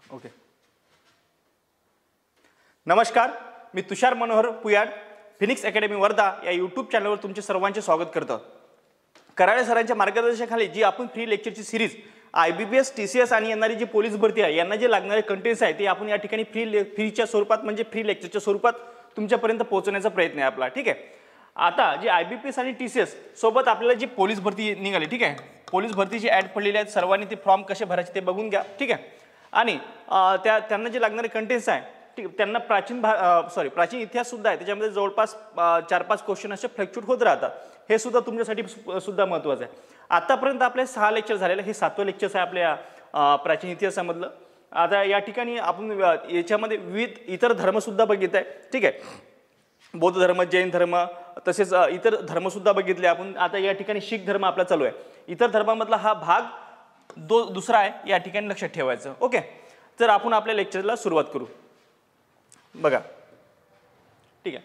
Okay. नमस्कार, मी तुषार Manohar पुयाड Phoenix academy Wardha या YouTube चॅनलवर तुमचे सर्वांचे स्वागत करतो. कराळे सरांच्या मार्गदर्शनाखाली जी आपण फ्री लेक्चरची सिरीज IBPS TCS आणि येणारी जी पोलीस भरती आहे यांना जे लागणारे कंटेंट्स आहे ते आपण या ठिकाणी फ्रीच्या स्वरूपात म्हणजे फ्री लेक्चरच्या स्वरूपात तुमच्यापर्यंत पोहोचवण्याचा प्रयत्न आहे आपला. ठीक आहे. आता जी IBPS आणि TCS सोबत आपल्याला जी पोलीस भरती निघाली, ठीक आहे, पोलीस भरतीची ॲड पडलेली आहेत. सर्वांनी ते फॉर्म कसे भरायचे ते बघून घ्या. ठीक आहे. आणि त्यांना जे लागणारे कंटेंट्स आहे त्यांना प्राचीन इतिहास सुद्धा आहे, त्याच्यामध्ये जवळपास 4-5 क्वेश्चन असे फ्लक्च्युएट होत राहतात. हे सुद्धा तुमच्यासाठी सुद्धा महत्त्वाचं आहे. आतापर्यंत आपले 6 लेक्चर झालेले, हे 7वं लेक्चर आहे आपल्या प्राचीन इतिहासामधलं. आता या ठिकाणी आपण याच्यामध्ये विविध इतर धर्म सुद्धा बघित आहे. ठीक आहे. बौद्ध धर्म, जैन धर्म, तसेच इतर धर्म सुद्धा बघितले आपण. आता या ठिकाणी शीख धर्म आपला चालू आहे. इतर धर्मामधला हा भाग दुसरा आहे, या ठिकाणी लक्षात ठेवायचं. ओके. तर आपण आपल्या लेक्चरला सुरुवात करू. बघा, ठीक आहे.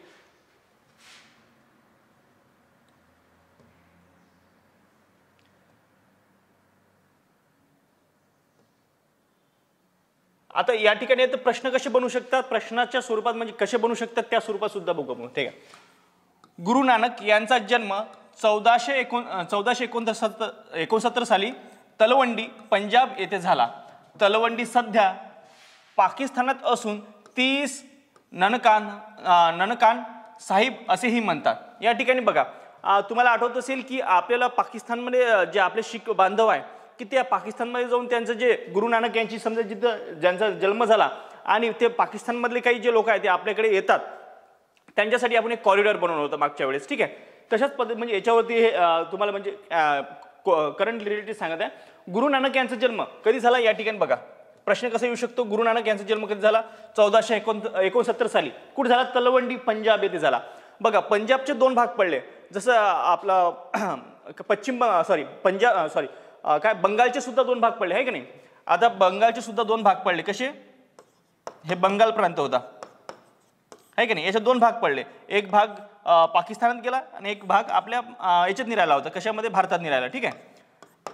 आता या ठिकाणी प्रश्न कसे बनवू शकतात, प्रश्नाच्या स्वरूपात म्हणजे कसे बनवू शकतात त्या स्वरूपात सुद्धा बघू आपण. ठीक आहे. गुरु नानक यांचा जन्म 1469 साली तलवंडी पंजाब येथे झाला. तलवंडी सध्या पाकिस्तानात असून 30 ननकान साहिब असेही म्हणतात. या ठिकाणी बघा, तुम्हाला आठवत असेल की आपल्याला पाकिस्तानमध्ये जे आपले शीख बांधव आहे की त्या पाकिस्तानमध्ये जाऊन त्यांचं जे गुरु नानक यांची समजा जिथं ज्यांचा जन्म झाला आणि ते पाकिस्तानमधले काही जे लोक आहेत ते आपल्याकडे येतात, त्यांच्यासाठी आपण एक कॉरिडॉर बनवलं होतं मागच्या वेळेस. ठीक आहे. तशाच पद्धती म्हणजे याच्यावरती हे तुम्हाला म्हणजे करंट रिलेटेड सांगत आहे. गुरु नानक यांचा जन्म कधी झाला या ठिकाणी बघा. प्रश्न कसा येऊ शकतो, गुरु नानक यांचा जन्म कधी झाला? 1469 साली. कुठे झाला? तलवंडी पंजाब येथे झाला. बघा, पंजाबचे 2 भाग पडले. जसं आपला बंगालचे सुद्धा 2 भाग पडले आहे की नाही. आता बंगालचे सुद्धा 2 भाग पडले. कसे? हे बंगाल प्रांत होता आहे की नाही. याचे 2 भाग पडले. एक भाग पाकिस्तानात गेला आणि एक भाग आपल्या याच्यात निघाला होता. कशामध्ये? भारतात निघाला. ठीक आहे.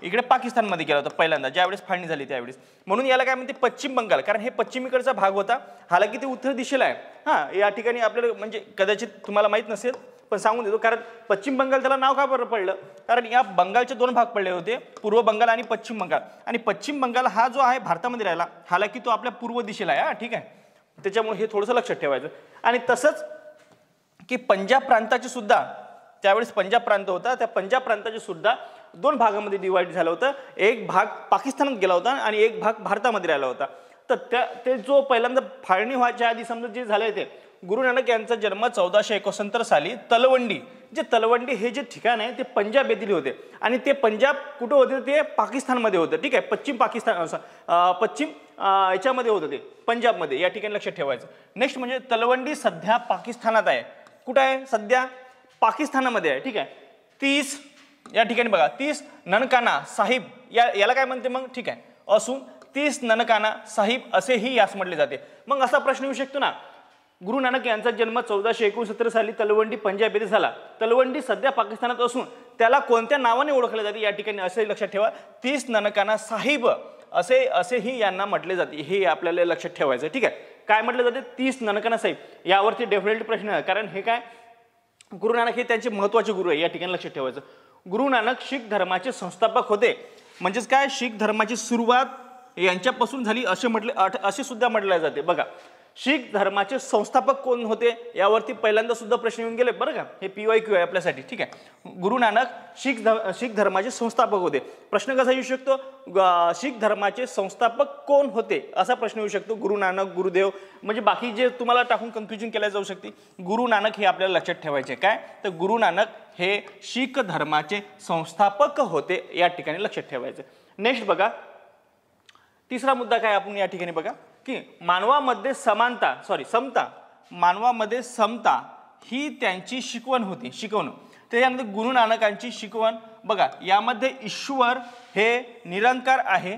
इकडे पाकिस्तानमध्ये गेला होता पहिल्यांदा ज्यावेळेस फाळणी झाली त्यावेळेस. म्हणून याला काय म्हणते? पश्चिम बंगाल. कारण हे पश्चिमेकडचा भाग होता. हालाकी ते उत्तर दिशेला आहे. हां, या ठिकाणी आपल्याला म्हणजे कदाचित तुम्हाला माहीत नसेल पण सांगून देतो. कारण पश्चिम बंगाल त्याला नाव का बरं पडलं? कारण या बंगालचे 2 भाग पडले होते, पूर्व बंगाल आणि पश्चिम बंगाल. आणि पश्चिम बंगाल हा जो आहे भारतामध्ये राहिला, हालाकी तो आपल्या पूर्व दिशेला आहे. ठीक आहे. त्याच्यामुळे हे थोडंसं लक्षात ठेवायचं. आणि तसंच की पंजाब प्रांताचे सुद्धा त्यावेळेस पंजाब प्रांत होता, त्या पंजाब प्रांताचे सुद्धा 2 भागामध्ये डिवाइड झालं होतं. एक भाग पाकिस्तानात गेला होता आणि एक भाग भारतामध्ये राहिला होता. तर ते जो पहिल्यांदा फाळणी व्हायच्या आधी समजा जे झाले ते गुरु नानक यांचा जन्म 1469 साली तलवंडी, जे तलवंडी हे जे ठिकाण आहे ते पंजाब येथील होते. आणि ते पंजाब कुठं होते? ते पाकिस्तानमध्ये होतं. ठीक आहे. पश्चिम याच्यामध्ये होतं ते पंजाबमध्ये. या ठिकाणी लक्षात ठेवायचं. नेक्स्ट म्हणजे तलवंडी सध्या पाकिस्तानात आहे. कुठं आहे? सध्या पाकिस्तानामध्ये आहे. ठीक आहे. 30 या ठिकाणी बघा, 30 ननकाना साहिब याला काय म्हणते मग? ठीक आहे. असून 30 ननकाना साहिब असेही यास म्हटले जाते. मग असा प्रश्न येऊ शकतो ना, गुरु नानक यांचा जन्म 1469 साली तलवंडी पंजाब येथे झाला. तलवंडी सध्या पाकिस्तानात असून त्याला कोणत्या नावाने ओळखले जाते या ठिकाणी असे लक्षात ठेवा. 30 ननकाना साहिब असेही यांना म्हटले जाते. हे आपल्याला लक्षात ठेवायचं. ठीक आहे. काय म्हटलं जाते? 30 ननकाना साहिब. यावरती डेफिनेटली प्रश्न आहे. कारण हे काय, गुरु नानक हे त्यांचे महत्त्वाचे गुरु आहे. या ठिकाणी लक्षात ठेवायचं. गुरु नानक शीख धर्माचे संस्थापक होते. म्हणजेच काय, शीख धर्माची सुरुवात यांच्यापासून झाली असे सुद्धा म्हटले जाते. बघा, शीख धर्माचे संस्थापक कोण होते यावरती पहिल्यांदा सुद्धा प्रश्न येऊन गेले बरं का. हे PYQ आहे आपल्यासाठी. ठीक आहे. गुरु नानक शीख धर्माचे संस्थापक होते. प्रश्न कसा येऊ शकतो? शीख धर्माचे संस्थापक कोण होते असा प्रश्न येऊ शकतो. गुरु नानक, गुरुदेव, म्हणजे बाकी जे तुम्हाला टाकून कन्फ्युजन केल्या जाऊ शकते. गुरु नानक हे आपल्याला लक्षात ठेवायचे. काय तर गुरु नानक हे शीख धर्माचे संस्थापक होते. या ठिकाणी लक्षात ठेवायचं. नेक्स्ट बघा, तिसरा मुद्दा काय आपण या ठिकाणी बघा की मानवामध्ये समता, मानवामध्ये समता ही त्यांची शिकवण होती. त्याच्यानंतर गुरु नानकांची शिकवण बघा, यामध्ये ईश्वर हे निरंकार आहे,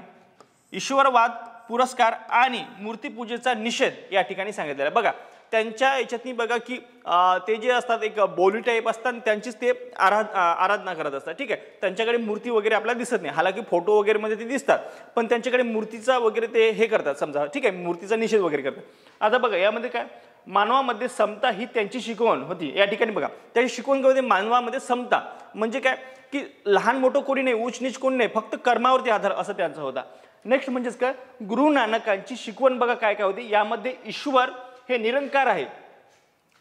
ईश्वरवाद, पुरस्कार आणि मूर्तीपूजेचा निषेध या ठिकाणी सांगितलेला आहे. बघा, त्यांच्या याच्यातनी बघा की ते जे असतात एक बोली टाईप असतात त्यांचीच ते आराधना करत असतात, ठीक आहे. त्यांच्याकडे मूर्ती वगैरे आपल्याला दिसत नाही, हालाकी फोटो वगैरे मध्ये ते दिसतात, पण त्यांच्याकडे मूर्तीचा वगैरे ते हे करतात समजा, ठीक आहे, मूर्तीचा निषेध वगैरे करतात. आता बघा यामध्ये काय, मानवामध्ये समता ही त्यांची शिकवण होती. या ठिकाणी बघा त्याची शिकवण काय होती, मानवामध्ये समता म्हणजे काय की लहान मोठं कोणी नाही, उच्च नीच कोणी नाही, फक्त कर्मावरती आधार असं त्यांचा होता. नेक्स्ट म्हणजेच काय, गुरु नानकांची शिकवण बघा काय काय होती, यामध्ये ईश्वर हे निरंकार आहे.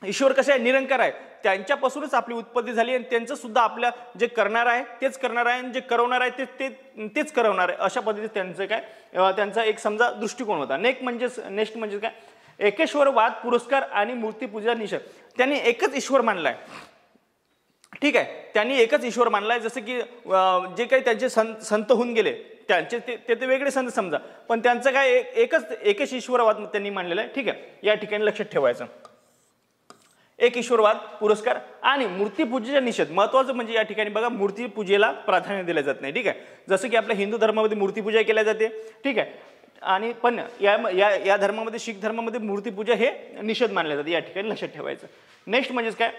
ईश्वर कसे आहे, निरंकार आहे, त्यांच्यापासूनच आपली उत्पत्ती झाली आणि त्यांचं सुद्धा आपल्या जे करणार आहे तेच करणार आहे आणि जे करवणार आहे तेच करवणार आहे, अशा पद्धतीने त्यांचं काय त्यांचा एक समजा दृष्टिकोन होता. नेक्स्ट म्हणजे काय, एकेश्वरवाद, पुरस्कार आणि मूर्तीपूजा निषेध. त्यांनी एकच ईश्वर मानलाय, ठीक आहे, त्यांनी एकच ईश्वर मानलाय. जसं की जे काही त्यांचे संत होऊन गेले त्यांचे ते वेगळे संत समजा, पण त्यांचं काय एकच ईश्वरवाद त्यांनी मानलेला आहे, ठीक आहे. या ठिकाणी लक्षात ठेवायचं, एक ईश्वरवाद, पुरस्कार आणि मूर्तीपूजेचा निषेध. महत्वाचं म्हणजे या ठिकाणी बघा मूर्तीपूजेला प्राधान्य दिलं जात नाही, ठीक आहे. जसं की आपल्या हिंदू धर्मामध्ये मूर्तीपूजा केल्या जाते, ठीक आहे, आणि पण या धर्मामध्ये, शीख धर्मामध्ये मूर्तीपूजा हे निषेध मानले जाते. या ठिकाणी लक्षात ठेवायचं. नेक्स्ट म्हणजेच काय,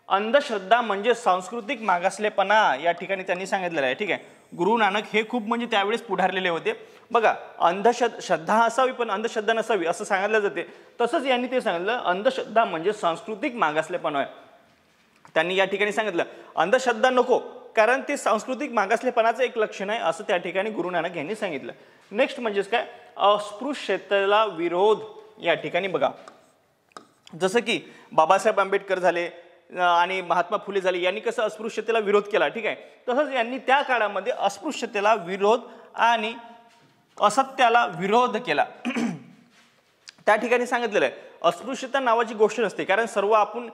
अंधश्रद्धा म्हणजे सांस्कृतिक मागासलेपणा. या ठिकाणी त्यांनी सांगितलेलं आहे, ठीक आहे. गुरु नानक हे खूप म्हणजे त्यावेळेस पुढारलेले होते. बघा श्रद्धा असावी पण अंधश्रद्धा नसावी असं सांगितलं जाते. तसंच यांनी ते सांगितलं, अंधश्रद्धा म्हणजे सांस्कृतिक मागासलेपणा आहे. त्यांनी या ठिकाणी सांगितलं अंधश्रद्धा नको, कारण ते सांस्कृतिक मागासलेपणाचं एक लक्षण आहे, असं त्या ठिकाणी गुरु नानक यांनी सांगितलं. नेक्स्ट म्हणजेच काय, अस्पृश्यतेला विरोध. या ठिकाणी बघा जसं की बाबासाहेब आंबेडकर झाले आणि महात्मा फुले झाले, यांनी कसं अस्पृश्यतेला विरोध केला, ठीक आहे. तसंच यांनी त्या काळामध्ये अस्पृश्यतेला विरोध आणि असत्याला विरोध केला. त्या ठिकाणी सांगितलेलं आहे अस्पृश्यता नावाची गोष्ट नसते, कारण सर्व आपण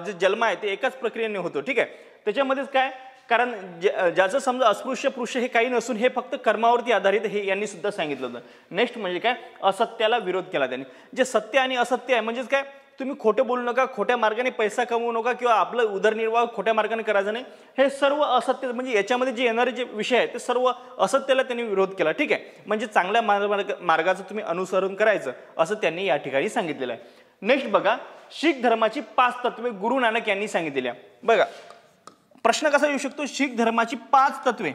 जे जन्म आहे ते एकाच प्रक्रियेने होतो, ठीक आहे. त्याच्यामध्येच काय, कारण ज्याचं समजा अस्पृश्य पुरुष हे काही नसून हे फक्त कर्मावरती आधारित, हे यांनी सुद्धा सांगितलं होतं. नेक्स्ट म्हणजे काय, असत्याला विरोध केला त्यांनी. जे सत्य आणि असत्य आहे म्हणजेच काय, तुम्ही खोटं बोलू नका, खोट्या मार्गाने पैसा कमवू नका किंवा आपलं उदरनिर्वाह खोट्या मार्गाने करायचं नाही, हे सर्व असत्य म्हणजे याच्यामध्ये जे येणारे जे विषय आहे ते सर्व असत्याला त्यांनी विरोध केला, ठीक आहे. म्हणजे चांगल्या मार्गाचं तुम्ही अनुसरण करायचं असं त्यांनी या ठिकाणी सांगितलेलं आहे. नेक्स्ट बघा, शीख धर्माची 5 तत्वे गुरु नानक यांनी सांगितलेली आहे. बघा प्रश्न कसा येऊ शकतो, शीख धर्माची 5 तत्वे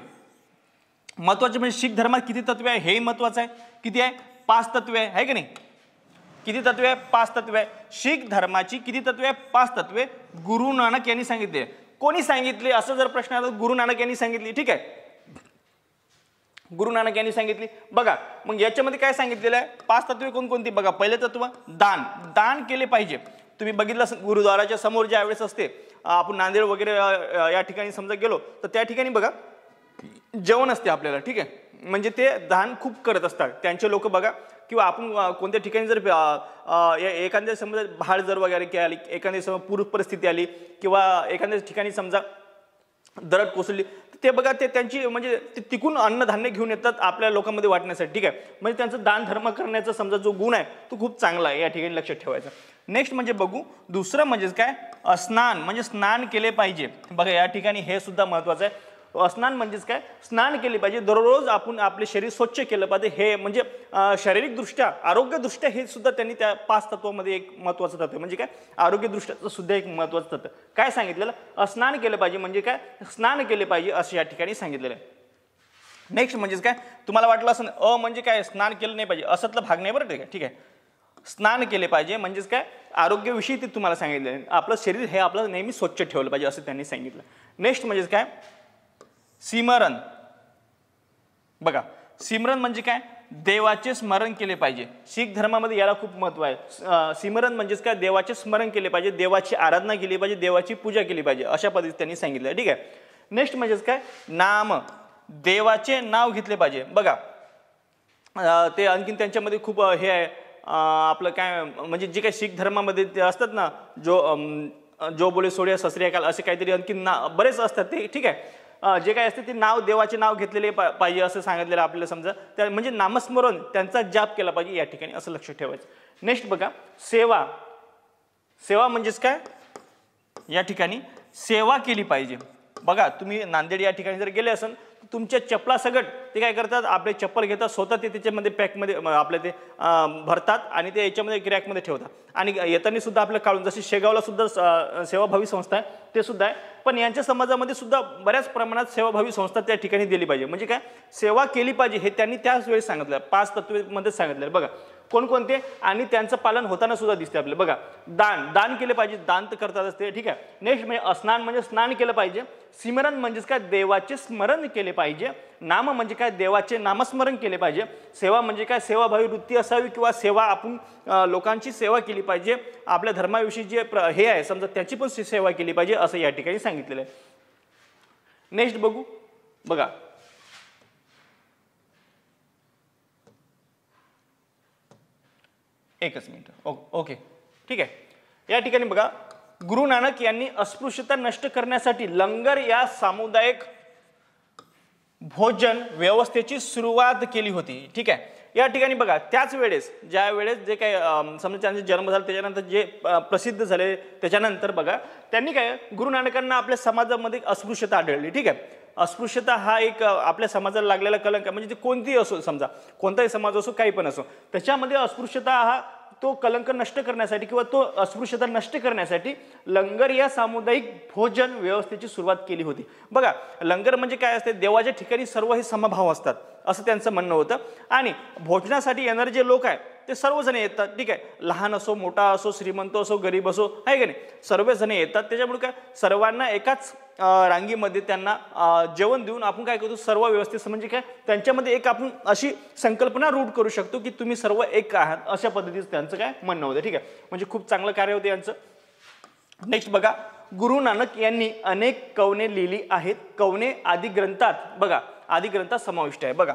महत्वाचे, म्हणजे शीख धर्मात किती तत्वे आहे हे महत्वाचं आहे. किती आहे, 5 तत्वे आहे की नाही. किती तत्वे आहे, 5 तत्वे आहे. शीख धर्माची किती तत्वे आहे, 5 तत्वे गुरु नानक यांनी सांगितले. कोणी सांगितले असं जर प्रश्न आला, गुरु नानक यांनी सांगितली, ठीक आहे. गुरु नानक यांनी सांगितली. बघा मग याच्यामध्ये काय सांगितलेलं आहे, 5 तत्वे कोणकोणती बघा. पहिले तत्व दान केले पाहिजे. तुम्ही बघितलं गुरुद्वाराच्या समोर ज्या वेळेस असते, आपण नांदेड वगैरे या ठिकाणी समजा गेलो तर त्या ठिकाणी बघा जेवण असते आपल्याला, ठीक आहे. म्हणजे ते दान खूप करत असतात त्यांचे लोक बघा. किंवा आपण कोणत्या ठिकाणी जर एखाद्या समजा भाड जर वगैरे आली, एखाद्या समजा पूर परिस्थिती आली किंवा एखाद्या ठिकाणी समजा दरड कोसळली, ते बघा ते त्यांची म्हणजे ते तिकून अन्नधान्य घेऊन येतात आपल्या लोकांमध्ये वाटण्यासाठी, ठीक आहे. म्हणजे त्यांचं दान धर्म करण्याचा समजा जो गुण आहे तो खूप चांगला आहे, या ठिकाणी लक्षात ठेवायचं. नेक्स्ट म्हणजे बघू दुसरं म्हणजेच काय, स्नान म्हणजे स्नान केले पाहिजे. बघा या ठिकाणी हे सुद्धा महत्वाचं आहे. स्नान म्हणजेच काय, स्नान केले पाहिजे. दररोज आपण आपले शरीर स्वच्छ केलं पाहिजे. हे म्हणजे शारीरिकदृष्ट्या, आरोग्यदृष्ट्या हे सुद्धा त्यांनी त्या 5 तत्वामध्ये एक महत्वाचं तत्व म्हणजे काय, आरोग्यदृष्ट्याचं सुद्धा एक महत्वाचं तत्व काय सांगितलेलं, स्नान केलं पाहिजे. म्हणजे काय, स्नान केले पाहिजे असं या ठिकाणी सांगितलेलं आहे. नेक्स्ट म्हणजेच काय, तुम्हाला वाटलं असं म्हणजे काय, स्नान केलं नाही पाहिजे असतला भाग नाही बरं, ठीक आहे. स्नान केले पाहिजे म्हणजेच काय, आरोग्याविषयी ते तुम्हाला सांगितलं. आपलं शरीर हे आपलं नेहमी स्वच्छ ठेवलं पाहिजे असं त्यांनी सांगितलं. नेक्स्ट म्हणजेच काय, सिमरन. बघा सिमरन म्हणजे काय, देवाचे स्मरण केले पाहिजे. शीख धर्मामध्ये याला खूप महत्व आहे. सिमरन म्हणजेच काय, देवाचे स्मरण केले पाहिजे, देवाची आराधना केली पाहिजे, देवाची पूजा केली पाहिजे अशा पद्धतीने त्यांनी सांगितलं, ठीक आहे. नेक्स्ट म्हणजेच काय, नाम, देवाचे नाव घेतले पाहिजे. बघा ते आणखीन त्यांच्यामध्ये खूप हे आहे आपलं काय, म्हणजे जे काही शीख धर्मामध्ये ते असतात ना, जो बोले सोडिया ससरे काल असे काहीतरी आणखीन बरेच असतात ते, ठीक आहे. जे काय असते ते नाव, देवाचे नाव घेतलेले पाहिजे असं सांगितलेलं आपल्याला समजा. त्या म्हणजे नामस्मरण त्यांचा जाप केला पाहिजे या ठिकाणी असं लक्षात ठेवायचं. नेक्स्ट बघा, सेवा म्हणजेच काय, या ठिकाणी सेवा केली पाहिजे. बघा तुम्ही नांदेड या ठिकाणी जर गेले असाल तुमच्या चप्पला सगट ते काय करतात, आपले चप्पल घेतात स्वतः ते त्याच्यामध्ये पॅकमध्ये आपले ते भरतात आणि ते याच्यामध्ये रॅकमध्ये ठेवतात. आणि येताना सुद्धा आपलं काढून, जशी शेगावला सुद्धा सेवाभावी संस्था आहे ते सुद्धा आहे, पण यांच्या समाजामध्ये सुद्धा बऱ्याच प्रमाणात सेवाभावी संस्था त्या ठिकाणी दिली पाहिजे. म्हणजे काय, सेवा केली पाहिजे हे त्यांनी त्याच वेळेस सांगितलं. 5 तत्वेमध्ये सांगितलं बघा कोणकोणते, आणि त्यांचं पालन होताना सुद्धा दिसते आपल्याला. बघा, दान केले पाहिजे, दान तर करतात असते, ठीक आहे. नेक्स्ट म्हणजे स्नान म्हणजे स्नान केलं पाहिजे. सिमरन म्हणजेच काय, देवाचे स्मरण केले पाहिजे. नाम म्हणजे काय, देवाचे नामस्मरण केले पाहिजे. सेवा म्हणजे काय, सेवाभावी वृत्ती असावी किंवा सेवा आपण लोकांची सेवा केली पाहिजे. आपल्या धर्माविषयी जे हे आहे समजा त्याची पण सेवा केली पाहिजे असं या ठिकाणी सांगितलेलं आहे. नेक्स्ट बघू, बघा एकच मिनिट, ओके ठीक आहे. या ठिकाणी बघा, गुरु नानक यांनी अस्पृश्यता नष्ट करण्यासाठी लंगर या सामुदायिक भोजन व्यवस्थेची सुरुवात केली होती. ठीक आहे. या ठिकाणी बघा, त्याच वेळेस ज्या वेळेस जे काही समजा त्यांचा जन्म झाला त्याच्यानंतर जे प्रसिद्ध झाले त्याच्यानंतर बघा त्यांनी काय, गुरु नानकांना आपल्या समाजामध्ये अस्पृश्यता आढळली. ठीक आहे. अस्पृश्यता हा एक आपल्या समाजाला लागलेला कलंक आहे. म्हणजे ते कोणतीही असो, समजा कोणताही समाज असो, काही पण असो, त्याच्यामध्ये अस्पृश्यता हा तो कलंक नष्ट करण्यासाठी किंवा तो अस्पृश्यता नष्ट करण्यासाठी लंगर या सामुदायिक भोजन व्यवस्थेची सुरुवात केली होती. बघा, लंगर म्हणजे काय असते, देवाच्या ठिकाणी सर्व हे समभाव असतात असं त्यांचं म्हणणं होतं. आणि भोजनासाठी येणारे जे लोक आहे ते सर्वजण येतात. ठीक आहे. लहान असो, मोठा असो, श्रीमंत असो, गरीब असो, आहे का नाही, सर्वजण येतात. त्याच्यामुळे काय, सर्वांना एकाच रांगीमध्ये त्यांना जेवण देऊन आपण काय करतो, सर्व व्यवस्थित, म्हणजे काय त्यांच्यामध्ये एक आपण अशी संकल्पना रूढ करू शकतो की तुम्ही सर्व एक आहात, अशा पद्धतीचं त्यांचं काय म्हणणं होतं. ठीक आहे. म्हणजे खूप चांगलं कार्य होतं यांचं. नेक्स्ट बघा, गुरु नानक यांनी अनेक कवने लिहिली आहेत. कवने आदी ग्रंथात, बघा आदी ग्रंथात समाविष्ट आहे. बघा,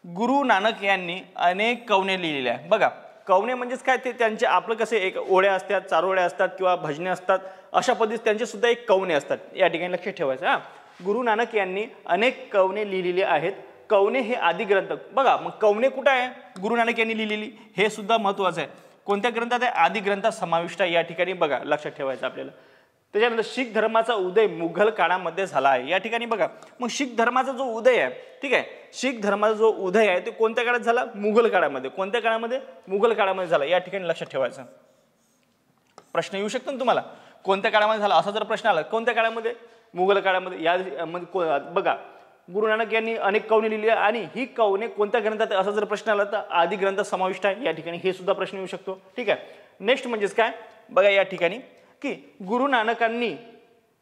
गुरु नानक यांनी अनेक कवने लिहिलेल्या आहे. बघा, कवने म्हणजेच काय, ते त्यांचे आपलं कसे एक ओळ्या असतात, चारोळ्या असतात किंवा भजने असतात, अशा पद्धतीने त्यांचे सुद्धा एक कवने असतात. या ठिकाणी लक्ष ठेवायचं. हा, गुरु नानक यांनी अनेक कवने लिहिलेले आहेत. कवने हे आदी ग्रंथ. बघा, मग कवने कुठं आहे, गुरु नानक यांनी लिहिलेली, हे सुद्धा महत्वाचं आहे. कोणत्या ग्रंथात आहे, आदी ग्रंथात समाविष्ट आहे. या ठिकाणी बघा लक्षात ठेवायचं आपल्याला. त्याच्यानंतर शीख धर्माचा उदय मुघल काळामध्ये झाला आहे. या ठिकाणी बघा, मग शीख धर्माचा जो उदय आहे, ठीक आहे, शीख धर्माचा जो उदय आहे तो कोणत्या काळात झाला, मुघल काळामध्ये. कोणत्या काळामध्ये, मुघल काळामध्ये झाला. या ठिकाणी लक्षात ठेवायचं. प्रश्न येऊ शकतो ना तुम्हाला, कोणत्या काळामध्ये झाला असा जर प्रश्न आला, कोणत्या काळामध्ये, मुघल काळामध्ये. या बघा, गुरु नानक यांनी अनेक कवने लिहिली आणि ही कवने कोणत्या ग्रंथात असा जर प्रश्न आला तर आदी ग्रंथात समाविष्ट आहे. या ठिकाणी हे सुद्धा प्रश्न येऊ शकतो. ठीक आहे. नेक्स्ट म्हणजेच काय, बघा या ठिकाणी की गुरु नानकांनी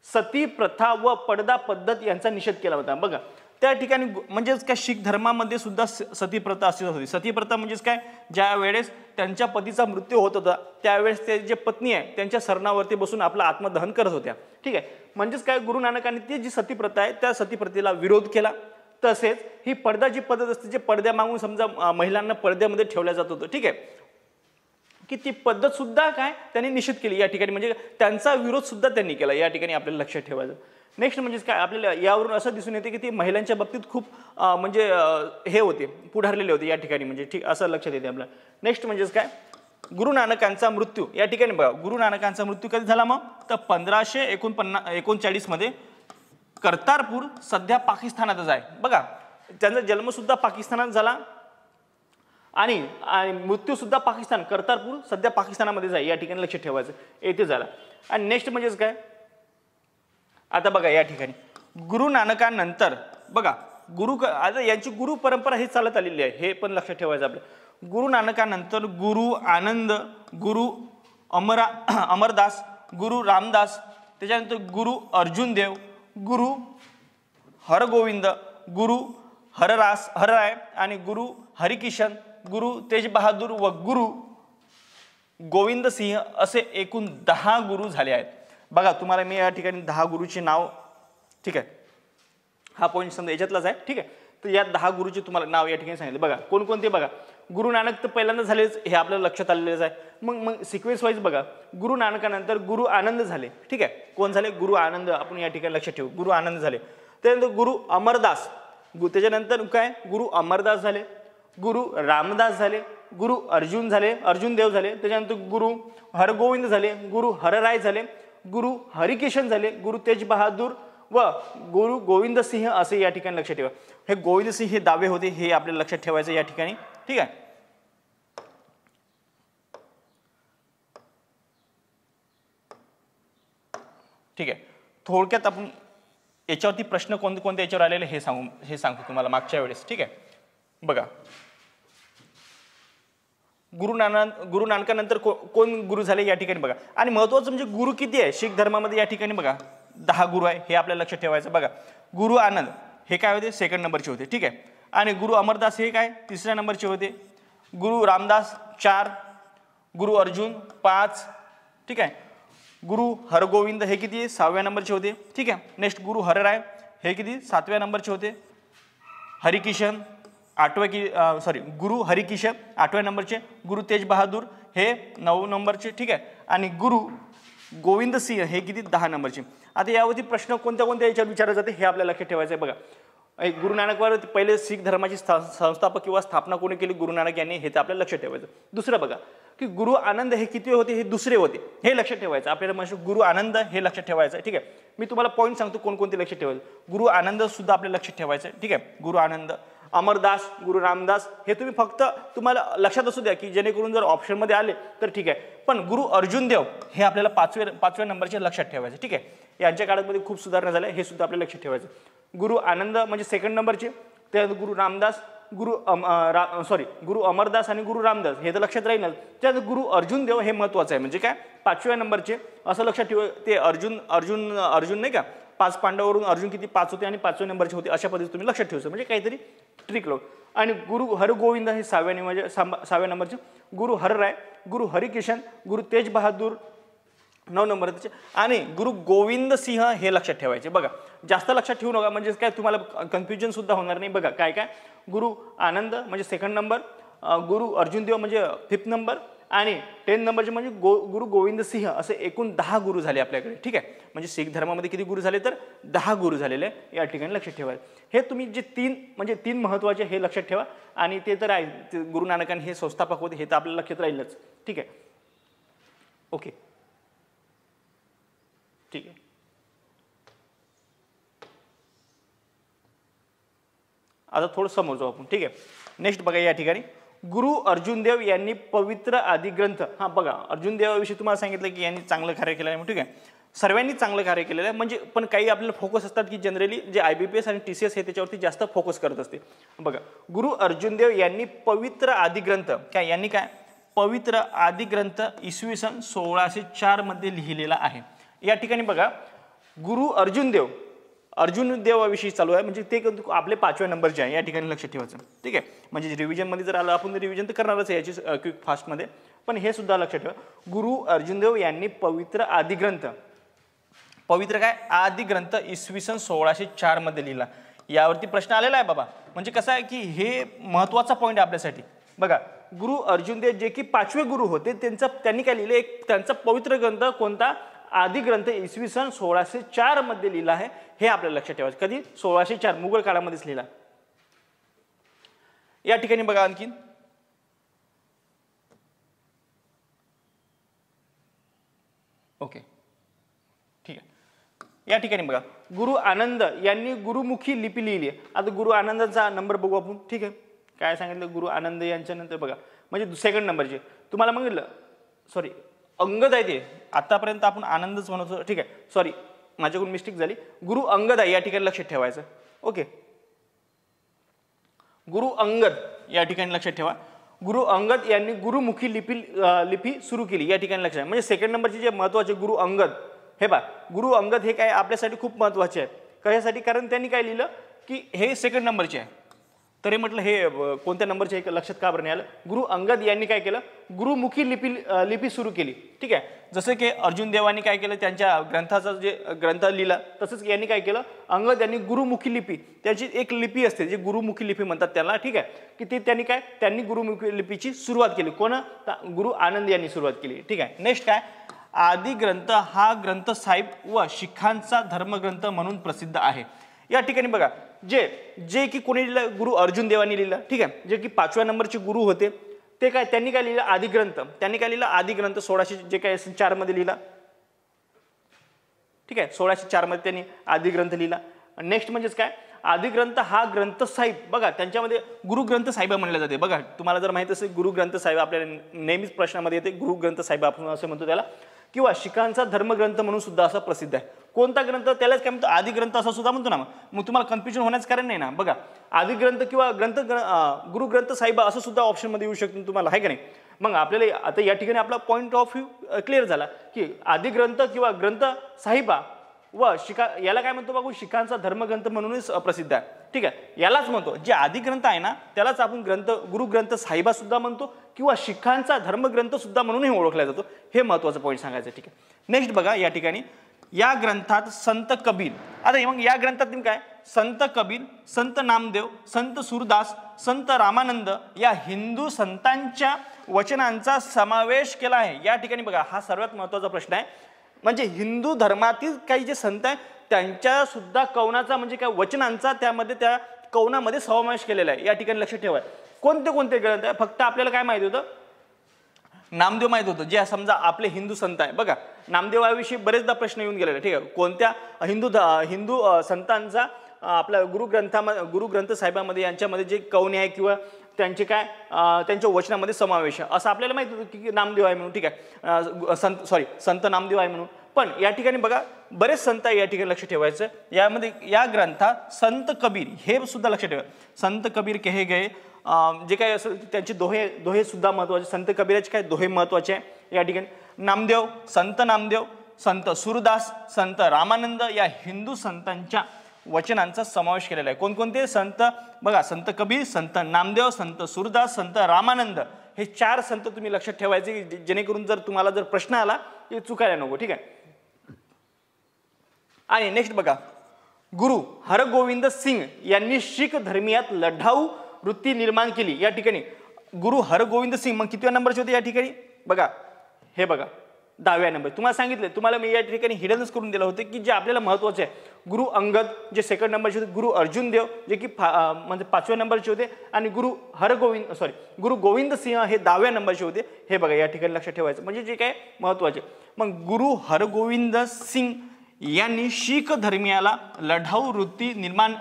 सती प्रथा व पडदा पद्धत यांचा निषेध केला होता. बघा, त्या ठिकाणी म्हणजेच काय, शीख धर्मामध्ये सुद्धा सती प्रथा अस्तित्वात होती. सती प्रथा म्हणजेच काय, ज्या वेळेस त्यांच्या पतीचा मृत्यू होत होता त्यावेळेस ते जे पत्नी आहे त्यांच्या सरणावरती बसून आपलं आत्मदहन करत होत्या. ठीक आहे. म्हणजेच काय, गुरु नानकांनी ती जी सती प्रथा आहे त्या सती प्रथेला विरोध केला. तसेच ही पडदा जी पद्धत असते, जे पडद्या मागून समजा महिलांना पडद्यामध्ये ठेवल्या जात होतं, ठीक आहे, की ती पद्धत सुद्धा काय त्यांनी निषेध केली. या ठिकाणी म्हणजे त्यांचा विरोध सुद्धा त्यांनी केला. या ठिकाणी आपल्याला लक्षात ठेवायचं. नेक्स्ट म्हणजेच काय, आपल्याला यावरून असं दिसून येते की ती महिलांच्या बाबतीत खूप म्हणजे हे होते, पुढारलेले होते या ठिकाणी. म्हणजे ठीक असं लक्षात येते आपल्याला. नेक्स्ट म्हणजेच काय, गुरु नानकांचा मृत्यू. या ठिकाणी बघा, गुरु नानकांचा मृत्यू कधी झाला मग, तर 1539 मध्ये कर्तारपूर, सध्या पाकिस्तानातच आहे. बघा, त्यांचा जन्म सुद्धा पाकिस्तानात झाला आणि मृत्यू सुद्धा पाकिस्तान, कर्तारपूर सध्या पाकिस्तानामध्येच आहे. या ठिकाणी लक्ष ठेवायचं, येथे झाला. आणि नेक्स्ट म्हणजेच काय, आता बघा या ठिकाणी गुरु नानकांनंतर बघा आता यांची गुरु परंपरा ही चालत आलेली आहे, हे पण लक्षात ठेवायचं आपलं. गुरु नानकांनंतर गुरु आनंद, गुरु अमरदास, गुरु रामदास, त्याच्यानंतर गुरु अर्जुन देव, गुरु हरगोविंद, गुरु हरराय आणि गुरु हरिकिशन, गुरु तेज बहादूर व गुरु गोविंद सिंह असे एकूण 10 गुरु झाले आहेत. बघा, तुम्हाला मी या ठिकाणी 10 गुरुची नाव, ठीक आहे, हा पॉईंट समजा याच्यातलाच आहे. ठीक आहे. तर या 10 गुरुचे तुम्हाला नाव या ठिकाणी सांगितले. बघा कोणकोणते, बघा गुरु नानक तर पहिल्यांदा झालेच, हे आपल्याला लक्षात आलेलंच आहे. मग सिक्वेन्स वाईज बघा, गुरु नानकानंतर गुरु आनंद झाले. ठीक आहे. कोण झाले, गुरु आनंद, आपण या ठिकाणी लक्षात ठेवू, गुरु आनंद झाले. त्यानंतर गुरु अमरदास, त्याच्यानंतर काय, गुरु अमरदास झाले, गुरु रामदास झाले, गुरु अर्जुन देव झाले, त्याच्यानंतर गुरु हरगोविंद झाले, गुरु हरराय झाले, गुरु हरिकिशन झाले, गुरु तेज बहादूर व गुरु गोविंद सिंह असे या ठिकाणी लक्षात ठेवा. हे गोविंद सिंह हे दावे होते, हे आपल्याला लक्षात ठेवायचं या ठिकाणी. ठीक आहे. ठीक आहे. थोडक्यात आपण याच्यावरती प्रश्न कोणते कोणते याच्यावर आलेले हे सांगतो तुम्हाला मागच्या वेळेस. ठीक आहे. बघा, गुरु नानकानंतर कोण गुरु झाले या ठिकाणी बघा. आणि महत्वाचं म्हणजे गुरु किती आहे शीख धर्मामध्ये या ठिकाणी बघा, 10 गुरु आहे, हे आपल्याला लक्षात ठेवायचं. बघा, गुरु आनंद हे काय होते, सेकंड नंबरचे होते. ठीक आहे. आणि गुरु अमरदास हे काय, तिसऱ्या नंबरचे होते. गुरु रामदास 4, गुरु अर्जुन 5. ठीक आहे. गुरु हरगोविंद हे किती, 6व्या नंबरचे होते. ठीक आहे. नेक्स्ट गुरु हरराय हे किती, 7व्या नंबरचे होते. हरिकिशन गुरु हरिकिशन 8व्या नंबरचे. गुरु तेज बहादूर हे 9 नंबरचे. ठीक आहे. आणि गुरु गोविंद सिंह हे किती, 10 नंबरचे. आता यावरती प्रश्न कोणत्या कोणत्या याच्यावर विचारले जाते हे आपल्याला लक्षात ठेवायचं आहे. बघा, गुरु नानकवर पहिले शीख धर्माची संस्थापक किंवा स्थापना कोणी केली, गुरु नानक यांनी, हे तर आपल्याला लक्षात ठेवायचं. दुसरं बघा की गुरु आनंद हे किती होते, हे दुसरे होते, हे लक्षात ठेवायचं आपल्याला. म्हणजे गुरु आनंद हे लक्षात ठेवायचं. ठीक आहे. मी तुम्हाला पॉईंट सांगतो कोणकोणते लक्षात ठेवायचं. गुरु आनंद सुद्धा आपल्याला लक्षात ठेवायचं. ठीक आहे. गुरु आनंद, अमरदास, गुरु रामदास हे तुम्ही फक्त तुम्हाला लक्षात असू द्या की जेणेकरून जर ऑप्शनमध्ये आले तर ठीक आहे. पण गुरु अर्जुन देव हे आपल्याला 5व्या नंबरचे लक्षात ठेवायचे. ठीक आहे. यांच्या काळामध्ये खूप सुधारणा झाल्या, हे सुद्धा आपल्याला लक्षात ठेवायचं. गुरु आनंद म्हणजे सेकंड नंबरचे. त्यानंतर गुरु रामदास, गुरु अमरदास आणि गुरु रामदास हे तर लक्षात राहील. त्यानंतर गुरु अर्जुन देव हे महत्वाचं आहे, म्हणजे काय 5व्या नंबरचे असं लक्षात ठेवा. ते अर्जुन नाही का, 5 पांडवावरून अर्जुन किती 5 होते आणि 5व्या नंबरचे होते, अशा पद्धतीने तुम्ही लक्षात ठेवायचं, म्हणजे काहीतरी ट्रिक लावून. आणि गुरु हरगोविंद हे 6व्या नंबरचे. गुरु हरराय, गुरु हरिकिशन, गुरु तेज बहादूर 9 नंबरचे. आणि गुरु गोविंद सिंह हे लक्षात ठेवायचे. बघा, जास्त लक्षात ठेवू नका, म्हणजे काय तुम्हाला कन्फ्युजन सुद्धा होणार नाही. बघा काय काय, गुरु आनंद म्हणजे सेकंड नंबर, गुरु अर्जुन देव म्हणजे 5th नंबर, आणि 10 नंबरचे म्हणजे गुरु गोविंद सिंह, असे एकूण 10 गुरु झाले आपल्याकडे. ठीक आहे. म्हणजे शीख धर्मामध्ये किती गुरु झाले, तर 10 गुरु झालेले या ठिकाणी लक्षात ठेवायचे. हे तुम्ही जे 3 महत्वाचे हे लक्षात ठेवा. आणि ते तर आहे, गुरु नानकांनी हे संस्थापक होते, हे तर आपल्याला लक्षात राहीलच. ठीक आहे. ओके, ठीक आहे. आता थोडं समोर जाऊ आपण. ठीक आहे. नेक्स्ट बघा, या ठिकाणी गुरु अर्जुन देव यांनी पवित्र आदी ग्रंथ. हा बघा, अर्जुन देवाविषयी तुम्हाला सांगितलं की यांनी चांगलं कार्य केलं आहे. ठीक आहे. सर्वांनी चांगलं कार्य केलेलं आहे, म्हणजे पण काही आपल्याला फोकस असतात की जनरली जे IBPS आणि TCS हे त्याच्यावरती जास्त फोकस करत असते. बघा, गुरु अर्जुन देव यांनी पवित्र आदी ग्रंथ, काय यांनी काय पवित्र आदी ग्रंथ इसवी सन 1604 मध्ये लिहिलेला आहे. या ठिकाणी बघा, गुरु अर्जुन देवाविषयी चालू आहे, म्हणजे ते आपले 5व्या नंबरचे आहे, या ठिकाणी लक्षात ठेवायचं. ठीक आहे. म्हणजे रिव्हिजनमध्ये जर आलं आपण, रिव्हिजन तर करणारच आहे याची क्विक फास्टमध्ये, पण हे सुद्धा लक्षात ठेवा. गुरु अर्जुन देव यांनी पवित्र आदी ग्रंथ इसवी सन 1604 मध्ये लिहिला. यावरती प्रश्न आलेला आहे बाबा. म्हणजे कसं आहे की हे महत्वाचा पॉईंट आहे आपल्यासाठी. बघा, गुरु अर्जुन देव जे की 5वे गुरु होते, त्यांनी काय लिहिले, त्यांचा पवित्र ग्रंथ कोणता, आदी ग्रंथ इसवी सन 1604 मध्ये लिहिला आहे, हे आपल्याला लक्षात ठेवायचं. कधी, 1604 मुघल काळामध्येच लिहिला. या ठिकाणी बघा आणखीन, ओके, ठीक आहे. या ठिकाणी बघा, गुरु आनंद यांनी गुरुमुखी लिपी लिहिली आहे. आता गुरु आनंदाचा नंबर बघू आपण. ठीक आहे. काय सांगितलं, गुरु आनंद यांच्या नंतर बघा, म्हणजे सेकंड नंबरचे तुम्हाला म्हटलं, सॉरी अंगद आहे ते, आतापर्यंत आपण आनंदच म्हणतो. ठीक आहे, सॉरी माझ्याकडून मिस्टेक झाली. गुरु अंगद आहे, या ठिकाणी लक्षात ठेवायचं. ओके, गुरु अंगद या ठिकाणी लक्षात ठेवा. गुरु अंगद यांनी गुरुमुखी लिपी सुरू केली, या ठिकाणी लक्षात. म्हणजे सेकंड नंबरचे जे महत्वाचे गुरु अंगद, हे बा गुरु अंगद हे काय आपल्यासाठी खूप महत्वाचे आहे. कशासाठी, कारण त्यांनी काय लिहिलं की हे सेकंड नंबरचे आहे. तरी म्हटलं हे कोणत्या नंबरचे एक लक्षात का बरं नाही आलं. गुरु अंगद यांनी काय केलं, गुरुमुखी लिपी सुरू केली. ठीक आहे. जसं की अर्जुन देवांनी काय केलं, त्यांच्या ग्रंथाचा जे ग्रंथ लिहिला, तसंच यांनी काय केलं, अंगद यांनी गुरुमुखी लिपी, त्याची एक लिपी असते जी गुरुमुखी लिपी म्हणतात त्याला. ठीक आहे. की ते त्यांनी गुरुमुखी लिपीची सुरुवात केली. कोण, गुरु आनंद यांनी सुरुवात केली. ठीक आहे. नेक्स्ट काय, आदी ग्रंथ हा ग्रंथ साहिब व शिखांचा धर्मग्रंथ म्हणून प्रसिद्ध आहे. या ठिकाणी बघा, जे की कोणी लिहिलं, गुरु अर्जुन देवांनी लिहिलं. ठीक आहे. जे की 5व्या नंबरचे गुरु होते, ते काय त्यांनी काय लिहिलं, आदी ग्रंथ. त्यांनी काय लिहिलं, आदी ग्रंथ 1604 मध्ये लिहिला. ठीक आहे. 1604 मध्ये त्यांनी आदी ग्रंथ लिहिला. नेक्स्ट म्हणजेच काय, आदी ग्रंथ हा ग्रंथ साहिब, बघा त्यांच्यामध्ये गुरु ग्रंथ साहिब म्हणले जाते. बघा तुम्हाला जर माहित असेल गुरु ग्रंथ साहिब आपल्याला नेहमीच प्रश्नामध्ये येते, गुरु ग्रंथ साहिब आपण असं म्हणतो त्याला, किंवा शिखांचा धर्मग्रंथ म्हणून सुद्धा असं प्रसिद्ध आहे. कोणता ग्रंथ, त्यालाच काय म्हणतो, आदी ग्रंथ असं सुद्धा म्हणतो ना. मग तुम्हाला कन्फ्युजन होण्याचं कारण नाही ना. बघा आदी ग्रंथ किंवा गुरु ग्रंथ साहिब असं सुद्धा ऑप्शन मध्ये येऊ शकतो तुम्हाला, आहे का नाही. मग आपल्याला आता या ठिकाणी आपला पॉईंट ऑफ व्ह्यू क्लिअर झाला की आदी ग्रंथ किंवा ग्रंथ साहिबा व याला काय म्हणतो बघू, शिखांचा धर्मग्रंथ म्हणूनच प्रसिद्ध आहे. ठीक आहे, यालाच म्हणतो, जे आदी ग्रंथ आहे ना त्यालाच आपण गुरु ग्रंथ साहिबा सुद्धा म्हणतो किंवा शिखांचा धर्मग्रंथ सुद्धा म्हणूनही ओळखला जातो. हे महत्त्वाचं पॉईंट सांगायचं. ठीक आहे. नेक्स्ट बघा या ठिकाणी या ग्रंथात संत कबीर, आता मग या ग्रंथात काय, संत कबीर, संत नामदेव, संत सूरदास, संत रामानंद या हिंदू संतांच्या वचनांचा समावेश केला आहे. या ठिकाणी बघा हा सर्वात महत्त्वाचा प्रश्न आहे. म्हणजे हिंदू धर्मातील काही जे संत आहेत त्यांच्या सुद्धा कवनाचा म्हणजे काय वचनांचा त्यामध्ये त्या कवनामध्ये समावेश केलेला आहे. या ठिकाणी लक्षात ठेवा. कोणते कोणते ग्रंथ आहे, फक्त आपल्याला काय माहिती होतं, नामदेव माहित होतं, जे समजा आपले हिंदू संत आहे. बघा नामदेवाविषयी बरेचदा प्रश्न येऊन गेलेले. ठीक आहे, कोणत्या हिंदू संतांचा आपल्या गुरु ग्रंथ साहेबांमध्ये यांच्यामध्ये जे कवने आहे किंवा त्यांचे काय त्यांच्या वचनामध्ये समावेश आहे असं आपल्याला माहिती होतं की नामदेव आहे म्हणून. ठीक आहे, संत नामदेव आहे म्हणून. पण या ठिकाणी बघा बरेच संत आहे, या ठिकाणी लक्ष ठेवायचं. यामध्ये या ग्रंथात संत कबीर हे सुद्धा लक्ष ठेवा. संत कबीर कहे गए जे काय असेल त्यांचे दोहे सुद्धा महत्त्वाचे. संत कबीराचे काय दोहे महत्त्वाचे आहे. या ठिकाणी नामदेव, संत सूरदास, संत रामानंद या हिंदू संतांच्या वचनांचा समावेश केलेला आहे. कोणकोणते संत बघा, संत कबीर, संत नामदेव, संत सूरदास, संत रामानंद हे 4 संत तुम्ही लक्षात ठेवायचे, जेणेकरून जर तुम्हाला जर प्रश्न आला ते चुकायला नको. ठीक आहे. आणि नेक्स्ट बघा, गुरु हरगोविंद सिंग यांनी शीख धर्मियात लढाऊ वृत्ती निर्माण केली. या ठिकाणी गुरु हरगोविंद सिंग मग कितव्या नंबरचे होते या ठिकाणी बघा, हे बघा 10व्या नंबर. तुम्हाला सांगितले, तुम्हाला मी या ठिकाणी हिडनच करून दिलं होते की जे आपल्याला महत्त्वाचे आहे. गुरु अंगद जे 2nd नंबरचे होते, गुरु अर्जुन देव जे की म्हणजे 5व्या नंबरचे होते, आणि गुरु गोविंद सिंह हे 10व्या नंबरचे होते. हे बघा या ठिकाणी लक्षात ठेवायचं, म्हणजे जे काय महत्त्वाचे. मग गुरु हरगोविंद सिंग यांनी शीख धर्मियाला लढाऊ वृत्ती निर्माण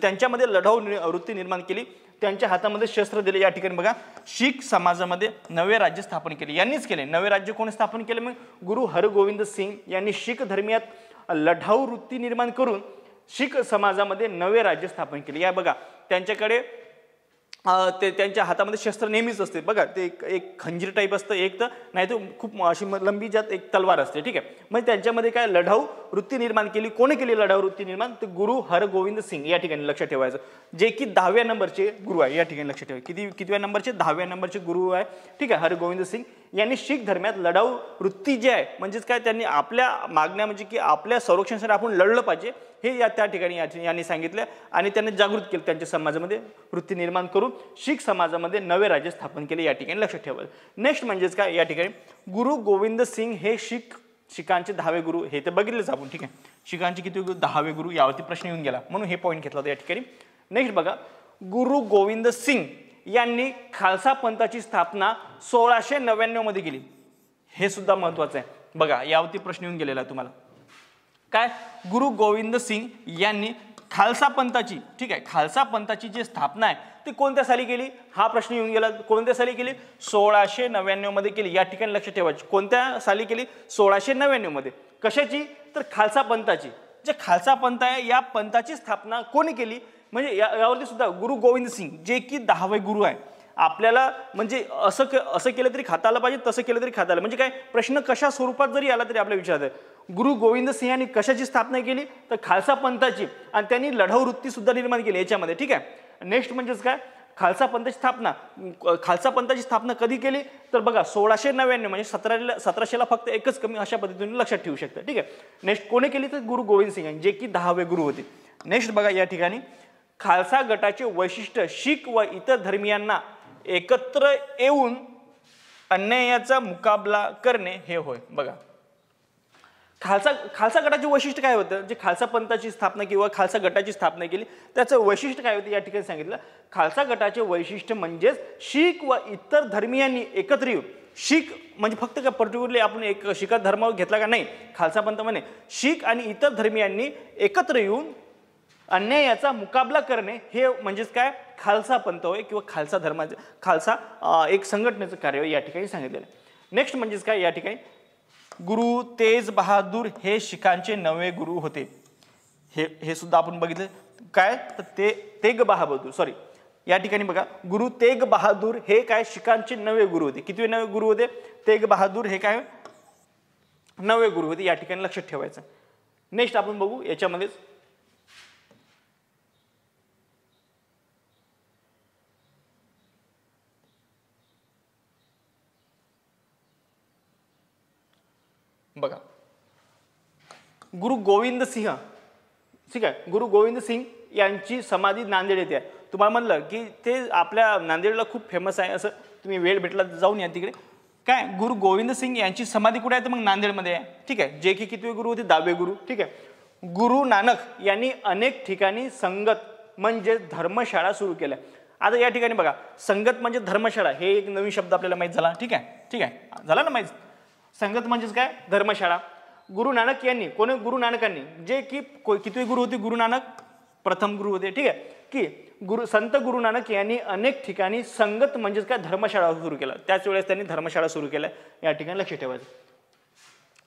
त्यांच्यामध्ये लढाऊ वृत्ती निर्माण केली. त्यांच्या हातामध्ये शस्त्र दिले. या ठिकाणी बघा शीख समाजामध्ये नवे राज्य स्थापन केले. यांनीच केले. नवे राज्य कोणी स्थापन केले, मग गुरु हरगोविंद सिंग यांनी शीख धर्मियात लढाऊ वृत्ती निर्माण करून शीख समाजामध्ये नवे राज्य स्थापन केले. या बघा त्यांच्याकडे ते त्यांच्या हातामध्ये शस्त्र नेहमीच असते. बघा ते एक खंजीर टाईप असतं, एक तर नाही तर खूप अशी लंबी ज्यात एक तलवार असते. ठीक आहे, म्हणजे त्यांच्यामध्ये काय लढाऊ वृत्ती निर्माण केली. कोणी केली लढाऊ वृत्ती निर्माण, ते गुरु हरगोविंद सिंग या ठिकाणी लक्षात ठेवायचं, जे की 10व्या नंबरचे गुरु आहे. या ठिकाणी लक्षात ठेवा, कितव्या नंबरचे, 10व्या नंबरचे गुरु आहे. ठीक आहे, हरगोविंद सिंग यांनी शीख धर्मात लढाऊ वृत्ती जे आहे म्हणजेच काय त्यांनी आपल्या मागण्या म्हणजे की आपल्या संरक्षणासाठी आपण लढलं पाहिजे हे त्या ठिकाणी यांनी सांगितलं, आणि त्यांनी जागृत केलं. त्यांच्या समाजामध्ये वृत्ती निर्माण करून शीख समाजामध्ये नवे राज्य स्थापन केले. या ठिकाणी लक्षात ठेवायचं. नेक्स्ट म्हणजेच काय, या ठिकाणी गुरु गोविंद सिंग हे शिखांचे 10वे गुरु हे तर बघितलेच आपण. ठीक आहे, शिखांचे किती 10वे गुरु यावरती प्रश्न येऊन गेला म्हणून हे पॉईंट घेतला होता या ठिकाणी. नेक्स्ट बघा, गुरु गोविंद सिंग यांनी खालसा पंथाची स्थापना 1699 मध्ये केली. हे सुद्धा महत्वाचं आहे. बघा यावरती प्रश्न येऊन गेलेला तुम्हाला. काय, गुरु गोविंद सिंग यांनी खालसा पंथाची, ठीक आहे, खालसा पंथाची जी स्थापना आहे ती कोणत्या साली केली हा प्रश्न येऊन गेला. कोणत्या साली केली, 1699 मध्ये केली. या ठिकाणी लक्षात ठेवायची, कोणत्या साली केली, 1699 मध्ये. कशाची, तर खालसा पंथाची. जे खालसा पंथ आहे या पंथाची स्थापना कोणी केली, म्हणजे यावरती सुद्धा गुरु गोविंद सिंग जे की 10वे गुरु आहे. आपल्याला म्हणजे असं केलं तरी खाता आलं पाहिजे, तसं केलं तरी खाता आलं, म्हणजे काय प्रश्न कशा स्वरूपात जरी आला तरी आपल्या विचारात आहे. गुरु गोविंद सिंह यांनी कशाची स्थापना केली, तर खालसा पंथाची, आणि त्यांनी लढाऊ वृत्ती सुद्धा निर्माण केली याच्यामध्ये. ठीक आहे, नेक्स्ट म्हणजेच काय, खालसा पंथाची स्थापना कधी केली, तर बघा 1699 म्हणजे 1700ला फक्त एकच कमी अशा पद्धतीने लक्षात ठेवू शकता. ठीक आहे, नेक्स्ट कोणी केली, तर गुरु गोविंद सिंग जे की 10वे गुरु होते. नेक्स्ट बघा या ठिकाणी खालसा गटाचे वैशिष्ट्य शीख व इतर धर्मियांना एकत्र येऊन अन्यायाचा मुकाबला करणे हे होय. बघा खालसा गटाचे वैशिष्ट्य काय होतं, जे खालसा पंथाची स्थापना किंवा खालसा गटाची स्थापना केली त्याचं वैशिष्ट्य काय होतं या ठिकाणी सांगितलं. खालसा गटाचे वैशिष्ट्य म्हणजेच शीख व इतर धर्मियांनी एकत्र येऊन शीख म्हणजे फक्त का पर्टिक्युलरली आपण एक शीख धर्मावर घेतला का नाही, खालसा पंथ म्हणे शीख आणि इतर धर्मियांनी एकत्र येऊन अन्यायाचा मुकाबला करणे हे म्हणजेच काय खालसा पंथ होय किंवा खालसा धर्माचे खालसा एक संघटनेचं कार्य या ठिकाणी सांगितलेलं आहे. नेक्स्ट म्हणजेच काय या ठिकाणी गुरु तेज बहादूर हे शिखांचे नवे गुरु होते. हे सुद्धा आपण बघितलं काय तर तेग बहादूर सॉरी या ठिकाणी बघा गुरु तेग बहादूर हे काय शिखांचे नवे गुरु होते. किती नवे गुरु होते? तेग बहादूर हे काय नवे गुरु होते, या ठिकाणी लक्षात ठेवायचं. नेक्स्ट आपण बघू याच्यामध्येच बघा गुरु गोविंद सिंह, ठीक आहे, गुरु गोविंद सिंग यांची समाधी नांदेड येथे आहे. तुम्हाला म्हणलं की ते आपल्या नांदेडला खूप फेमस आहे, असं तुम्ही वेळ भेटला जाऊन या तिकडे. काय गुरु गोविंद सिंग यांची समाधी कुठे आहे तर मग नांदेडमध्ये आहे. ठीक आहे, जे की कितवे गुरु होते? 10वे गुरु. ठीक आहे, गुरु नानक यांनी अनेक ठिकाणी संगत म्हणजे धर्मशाळा सुरू केल्या. आता या ठिकाणी बघा संगत म्हणजे धर्मशाळा हे एक नवीन शब्द आपल्याला माहित झाला. ठीक आहे झाला ना माहित. संगत म्हणजेच काय धर्मशाळा. गुरु नानक यांनी कोणी गुरु नानकांनी जे की कितवे गुरु होते? गुरु नानक प्रथम गुरु होते. ठीक आहे की संत गुरु नानक यांनी अनेक ठिकाणी संगत म्हणजेच काय धर्मशाळा सुरू केला. त्याच वेळेस त्यांनी धर्मशाळा सुरू केल्या, या ठिकाणी लक्ष ठेवायचं.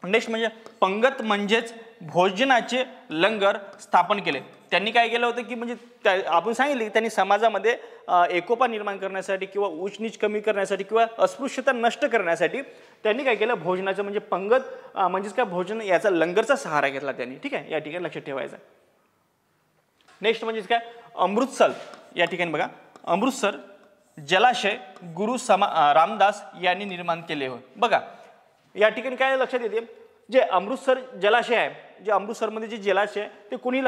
नेक्स्ट म्हणजे पंगत म्हणजेच भोजनाचे लंगर स्थापन केले. त्यांनी काय केलं होतं की म्हणजे आपण सांगितले की त्यांनी समाजामध्ये एकोपा निर्माण करण्यासाठी किंवा उच्च नीच कमी करण्यासाठी किंवा अस्पृश्यता नष्ट करण्यासाठी त्यांनी काय केलं भोजनाचं म्हणजे पंगत म्हणजेच काय भोजन याचा लंगरचा सहारा घेतला त्यांनी. ठीक आहे, या ठिकाणी लक्षात ठेवायचं. नेक्स्ट म्हणजेच काय अमृतसर. या ठिकाणी बघा अमृतसर जलाशय गुरु रामदास यांनी निर्माण केले होते. बघा या ठिकाणी काय लक्षात येते जे अमृतसर जलाशय आहे, जे अमृतसरमध्ये जे जलाशय ते कोणी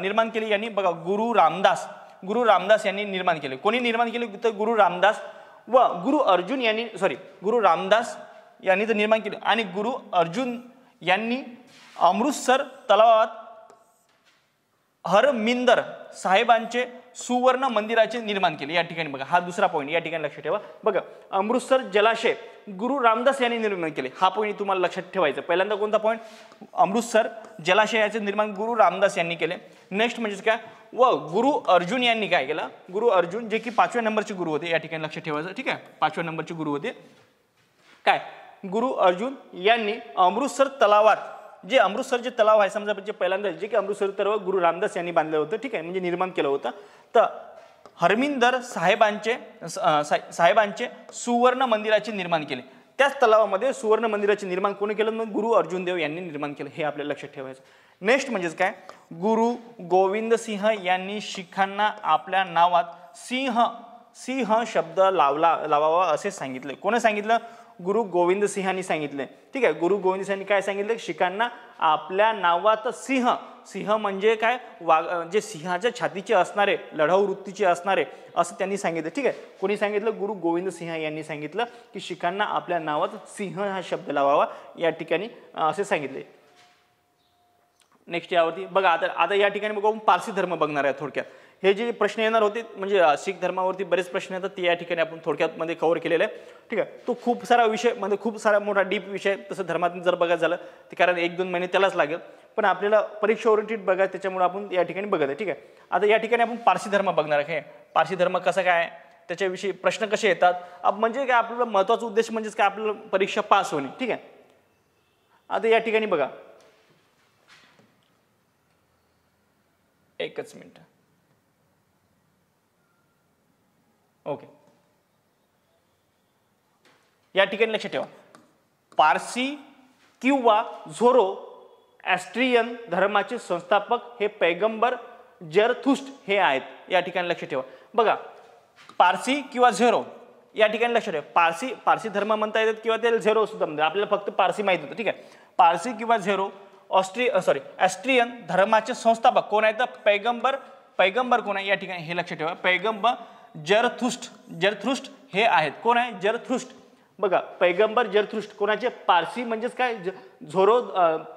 निर्माण केले यांनी? बघा गुरु रामदास यांनी निर्माण केले. कोणी निर्माण केले तर गुरु रामदास व गुरु अर्जुन यांनी गुरु रामदास यांनी तर निर्माण केले आणि गुरु अर्जुन यांनी अमृतसर तलावात हरमिंदर साहेबांचे सुवर्ण मंदिराचे निर्माण केले. या ठिकाणी बघा हा दुसरा पॉईंट या ठिकाणी लक्षात ठेवा. बघा अमृतसर जलाशय गुरु रामदास यांनी निर्माण केले, हा पॉईंट तुम्हाला लक्षात ठेवायचा. पहिल्यांदा कोणता पॉईंट? अमृतसर जलाशयाचे निर्माण गुरु रामदास यांनी केले. नेक्स्ट म्हणजे काय व गुरु अर्जुन यांनी काय केलं? गुरु अर्जुन जे की 5व्या नंबरचे गुरु होते, या ठिकाणी लक्षात ठेवायचं. ठीक आहे, 5व्या नंबरचे गुरु होते. काय गुरु अर्जुन यांनी अमृतसर तलावात जे अमृतसरचे तलाव आहे समजा म्हणजे पहिल्यांदा जे की अमृतसर तलाव गुरु रामदास यांनी बांधलं होतं. ठीक आहे, म्हणजे निर्माण केलं होतं. तर हरमिंदर साहेबांचे सुवर्ण मंदिराचे निर्माण केले. त्याच तलावामध्ये सुवर्ण मंदिराचे निर्माण कोणी केलं? मग गुरु अर्जुन देव यांनी निर्माण केलं, हे आपल्याला लक्षात ठेवायचं. नेक्स्ट म्हणजेच काय गुरु गोविंद सिंह यांनी शिखांना आपल्या नावात सिंह शब्द लावावा असे सांगितले. कोणी सांगितलं? गुरु गोविंद सिंहांनी सांगितले. ठीक आहे, गुरु गोविंद सिंहांनी काय सांगितलं? शिखांना आपल्या नावात सिंह म्हणजे काय जे सिंहाच्या छातीचे असणारे लढाऊ वृत्तीचे असणारे असं त्यांनी सांगितलं. ठीक आहे, कोणी सांगितलं? गुरु गोविंद सिंह यांनी सांगितलं की शिखांना आपल्या नावात सिंह हा शब्द लावावा, या ठिकाणी असे सांगितले. नेक्स्ट यावरती बघा आता या ठिकाणी बघा आपण पारसी धर्म बघणार आहे थोडक्यात. हे जे प्रश्न येणार होते म्हणजे शीख धर्मावरती बरेच प्रश्न येतात ते या ठिकाणी आपण थोडक्यात मध्ये कव्हर केलेले आहे. ठीक आहे, तो खूप सारा विषय म्हणजे खूप सारा मोठा डीप विषय तसं धर्मातून जर बघायचं झालं ते कारण 1-2 महिने त्यालाच लागेल, पण आपल्याला परीक्षा ओरिएंटेड बघायचं त्याच्यामुळे आपण या ठिकाणी बघत आहे. ठीक आहे, आता या ठिकाणी आपण पारसी धर्म बघणार आहे. पारसी धर्म कसा काय त्याच्याविषयी प्रश्न कसे येतात म्हणजे काय आपल्याला महत्त्वाचा उद्देश म्हणजेच काय आपल्याला परीक्षा पास होणे. ठीक आहे, आता या ठिकाणी बघा एकच मिनिट. ओके, या ठिकाणी लक्षात ठेवा पारसी किंवा झोरो ॲस्ट्रियन धर्माचे संस्थापक हे पैगंबर जरथुस्ट हे आहेत. या ठिकाणी लक्षात ठेवा. बघा पारसी किंवा झेरो या ठिकाणी लक्षात ठेवा. पारसी धर्म म्हणता येतात किंवा ते झेरो सुद्धा म्हणतात. आपल्याला फक्त पारसी माहित होतं. ठीक आहे, पारसी किंवा झेरो ॲस्ट्रियन धर्माचे संस्थापक कोण आहेत? पैगंबर कोण आहे? या ठिकाणी हे लक्षात ठेवा. पैगंबर जरथुस्ट हे आहेत. कोण आहे? जरथुस्ट. बघा पैगंबर जरथुस्ट कोणाचे? पारसी म्हणजेच काय झोरो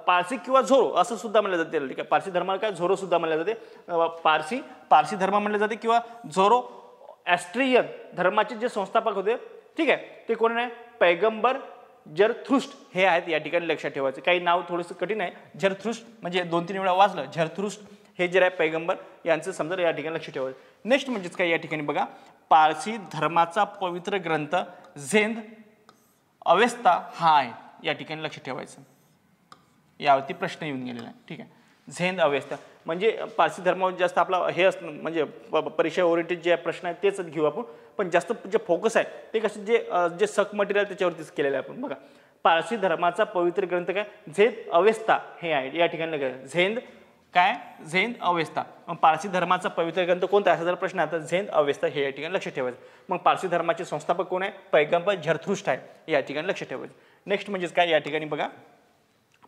पारसी किंवा झोरो असं सुद्धा म्हणलं जाते. ठीक आहे, पारसी धर्माला काय झोरो सुद्धा म्हणलं जाते. पारसी धर्म म्हणलं जाते किंवा झोरो ॲस्ट्रियन धर्माचे जे संस्थापक होते. ठीक आहे, ते कोण आहे? पैगंबर झरथुष्ट्र हे आहेत या ठिकाणी लक्षात ठेवायचं. काही नाव थोडंसं कठीण आहे. झरथुष्ट्र म्हणजे 2-3 वेळा वाचलं. झरथुष्ट्र हे जे आहे पैगंबर यांचं समजा या ठिकाणी लक्षात ठेवायचं. नेक्स्ट म्हणजेच काय या ठिकाणी बघा, पारसी धर्माचा पवित्र ग्रंथ झेंद अवेस्ता हा आहे या ठिकाणी लक्षात ठेवायचं. यावरती प्रश्न येऊन गेलेला आहे. ठीक आहे, झेंद अवेस्ता म्हणजे पारसी धर्मावर जास्त आपला हे असणं म्हणजे परीक्षा ओरिएंटेड जे प्रश्न आहेत तेच घेऊ आपण, पण जास्त जे फोकस आहे ते कसं जे सक मटेरियल त्याच्यावरतीच केलेलं आहे आपण. बघा, पारसी धर्माचा पवित्र ग्रंथ काय झेंद अवेस्ता हे आहे या ठिकाणी झेंद काय झेंद अवेस्ता. मग पारसी धर्माचा पवित्र ग्रंथ कोणता असा जर प्रश्न आता झेंद अवेस्ता हे या ठिकाणी लक्षात ठेवायचं. मग पारसी धर्माचे संस्थापक कोण आहे? पैगंबर झरथुष्ट्र आहे या ठिकाणी लक्षात ठेवायचं. नेक्स्ट म्हणजेच काय या ठिकाणी बघा,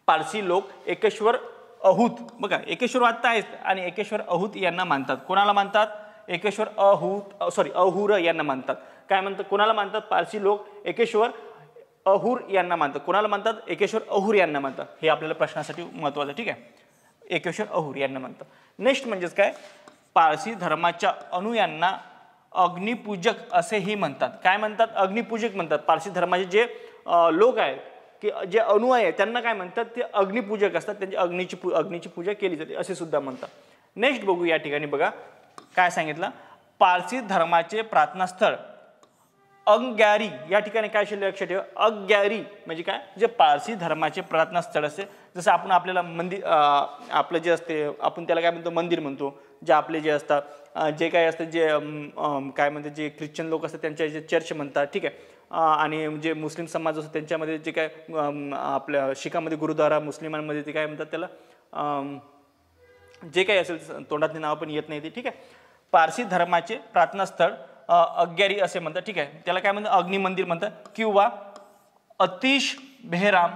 पारसी लोक एकेश्वर अहूत, बघा एकेश्वरवाद आहेत आणि एकेश्वर अहूत यांना मानतात. कोणाला मानतात? एकेश्वर अहूर यांना मानतात. काय म्हणतात? कोणाला मानतात? पारसी लोक एकेश्वर अहूर यांना मानतात. कोणाला मानतात? एकेश्वर अहूर यांना मानतात. हे आपल्याला प्रश्नासाठी महत्त्वाचं. ठीक आहे, एकेश्वर अहूर यांना मानतात. नेक्स्ट म्हणजेच काय, पारसी धर्माच्या अनुयांना अग्निपूजक असेही म्हणतात. काय म्हणतात? अग्निपूजक म्हणतात. पारसी धर्माचे जे लोक आहेत की जे अनुयायी आहेत त्यांना काय म्हणतात? ते अग्निपूजक असतात. त्यांची अग्नीची पूजा केली जाते असे सुद्धा म्हणतात. नेक्स्ट बघू या ठिकाणी बघा काय सांगितलं, पारसी धर्माचे प्रार्थनास्थळ अग्यारी या ठिकाणी काय लक्षात ठेवा, अग्यारी म्हणजे काय, जे पारसी धर्माचे प्रार्थनास्थळ असते. जसं आपण आपल्याला मंदिर आपलं जे असते आपण त्याला काय म्हणतो? मंदिर म्हणतो. जे आपले जे असतात जे काय असतं जे काय म्हणते जे ख्रिश्चन लोक असतात त्यांच्या जे चर्च म्हणतात. ठीक आहे, आणि जे मुस्लिम समाज असतो त्यांच्यामध्ये जे काय आपल्या शिखामध्ये गुरुद्वारा, मुस्लिमांमध्ये ते काय म्हणतात त्याला जे काही असेल तोंडातले नाव पण येत नाही ते. ठीक आहे, पारसी धर्माचे प्रार्थनास्थळ अग्यारी असे म्हणतात. ठीक आहे, त्याला काय म्हणतात? अग्निमंदिर म्हणतात किंवा अतिश बेहराम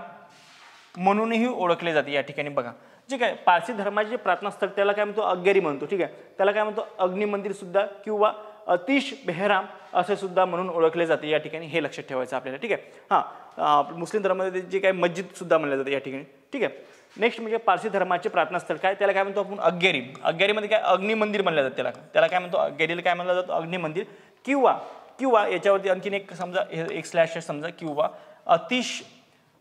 म्हणूनही ओळखले जाते या ठिकाणी. बघा, जे काय पारसी धर्माचे प्रार्थनास्थळ त्याला काय म्हणतो? अग्यारी म्हणतो. ठीक आहे, त्याला काय म्हणतो? अग्निमंदिर सुद्धा किंवा अतिश बेहराम असे सुद्धा म्हणून ओळखले जाते या ठिकाणी. हे लक्षात ठेवायचं आपल्याला. ठीक आहे, हां, मुस्लिम धर्मामध्ये जे काय मस्जिद सुद्धा म्हणलं जातं या ठिकाणी. ठीक आहे, नेक्स्ट म्हणजे पारसी धर्माचे प्रार्थनास्थळ काय, त्याला काय म्हणतो आपण? अग्यारी. अग्यारीमध्ये काय अग्निमंदिर म्हणलं जातं त्याला काय म्हणतो? अग्यारीला काय म्हणलं जातं? अग्निमंदिर किंवा याच्यावरती आणखीन एक समजा एक स्लॅश समजा किंवा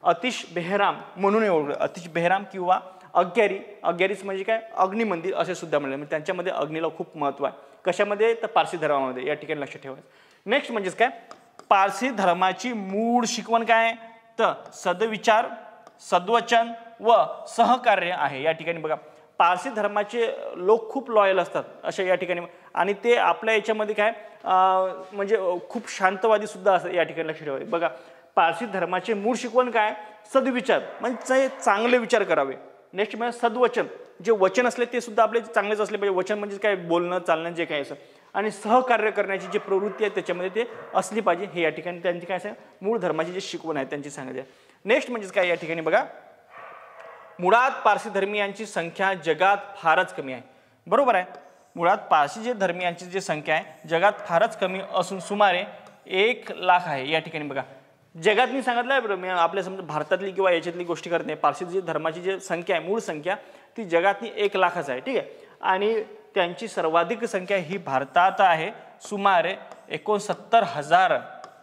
अतिश बेहराम म्हणून ओळखलं. अतिश बेहराम किंवा अग्यारीच म्हणजे काय? अग्निमंदिर असे सुद्धा म्हणले. म्हणजे त्यांच्यामध्ये अग्नीला खूप महत्त्व आहे. कशामध्ये? तर पारसी धर्मामध्ये या ठिकाणी लक्षात ठेवायचं. नेक्स्ट म्हणजेच काय, पारसी धर्माची मूळ शिकवण काय? तर सद्विचार, सद्वचन व सहकार्य आहे या ठिकाणी. बघा, पारसी धर्माचे लोक खूप लॉयल असतात अशा या ठिकाणी, आणि ते आपल्या याच्यामध्ये काय म्हणजे खूप शांतवादी सुद्धा असतात या ठिकाणी लक्षात ठेवावे. बघा, पारसी धर्माचे मूळ शिकवण काय? सद्विचार म्हणजे चांगले विचार करावे. नेक्स्ट म्हणजे सद्वचन, जे वचन असले ते सुद्धा आपले चांगलेच असले पाहिजे. वचन म्हणजे काय? बोलणं चालणं जे काय असं. आणि सहकार्य करण्याची जी प्रवृत्ती आहे त्याच्यामध्ये ते असली पाहिजे. हे या ठिकाणी त्यांची काय असं मूळ धर्माची जी शिकवण आहे त्यांची सांगायची. नेक्स्ट म्हणजेच काय या ठिकाणी बघा, मुळात पारसी धर्मीयांची संख्या जगात फारच कमी आहे. बरोबर आहे, मुळात पारसी जे धर्मीयांची जी संख्या आहे जगात फारच कमी असून सुमारे 1 लाख आहे या ठिकाणी. बघा, जगात मी सांगितलं आहे बरं, मी आपल्या समजा भारतातली किंवा याच्यातली गोष्टी करत नाही. पारसी जी धर्माची जी संख्या आहे मूळ संख्या ती जगातली 1 लाखच आहे. ठीक आहे, आणि त्यांची सर्वाधिक संख्या ही भारतात आहे, सुमारे 69,000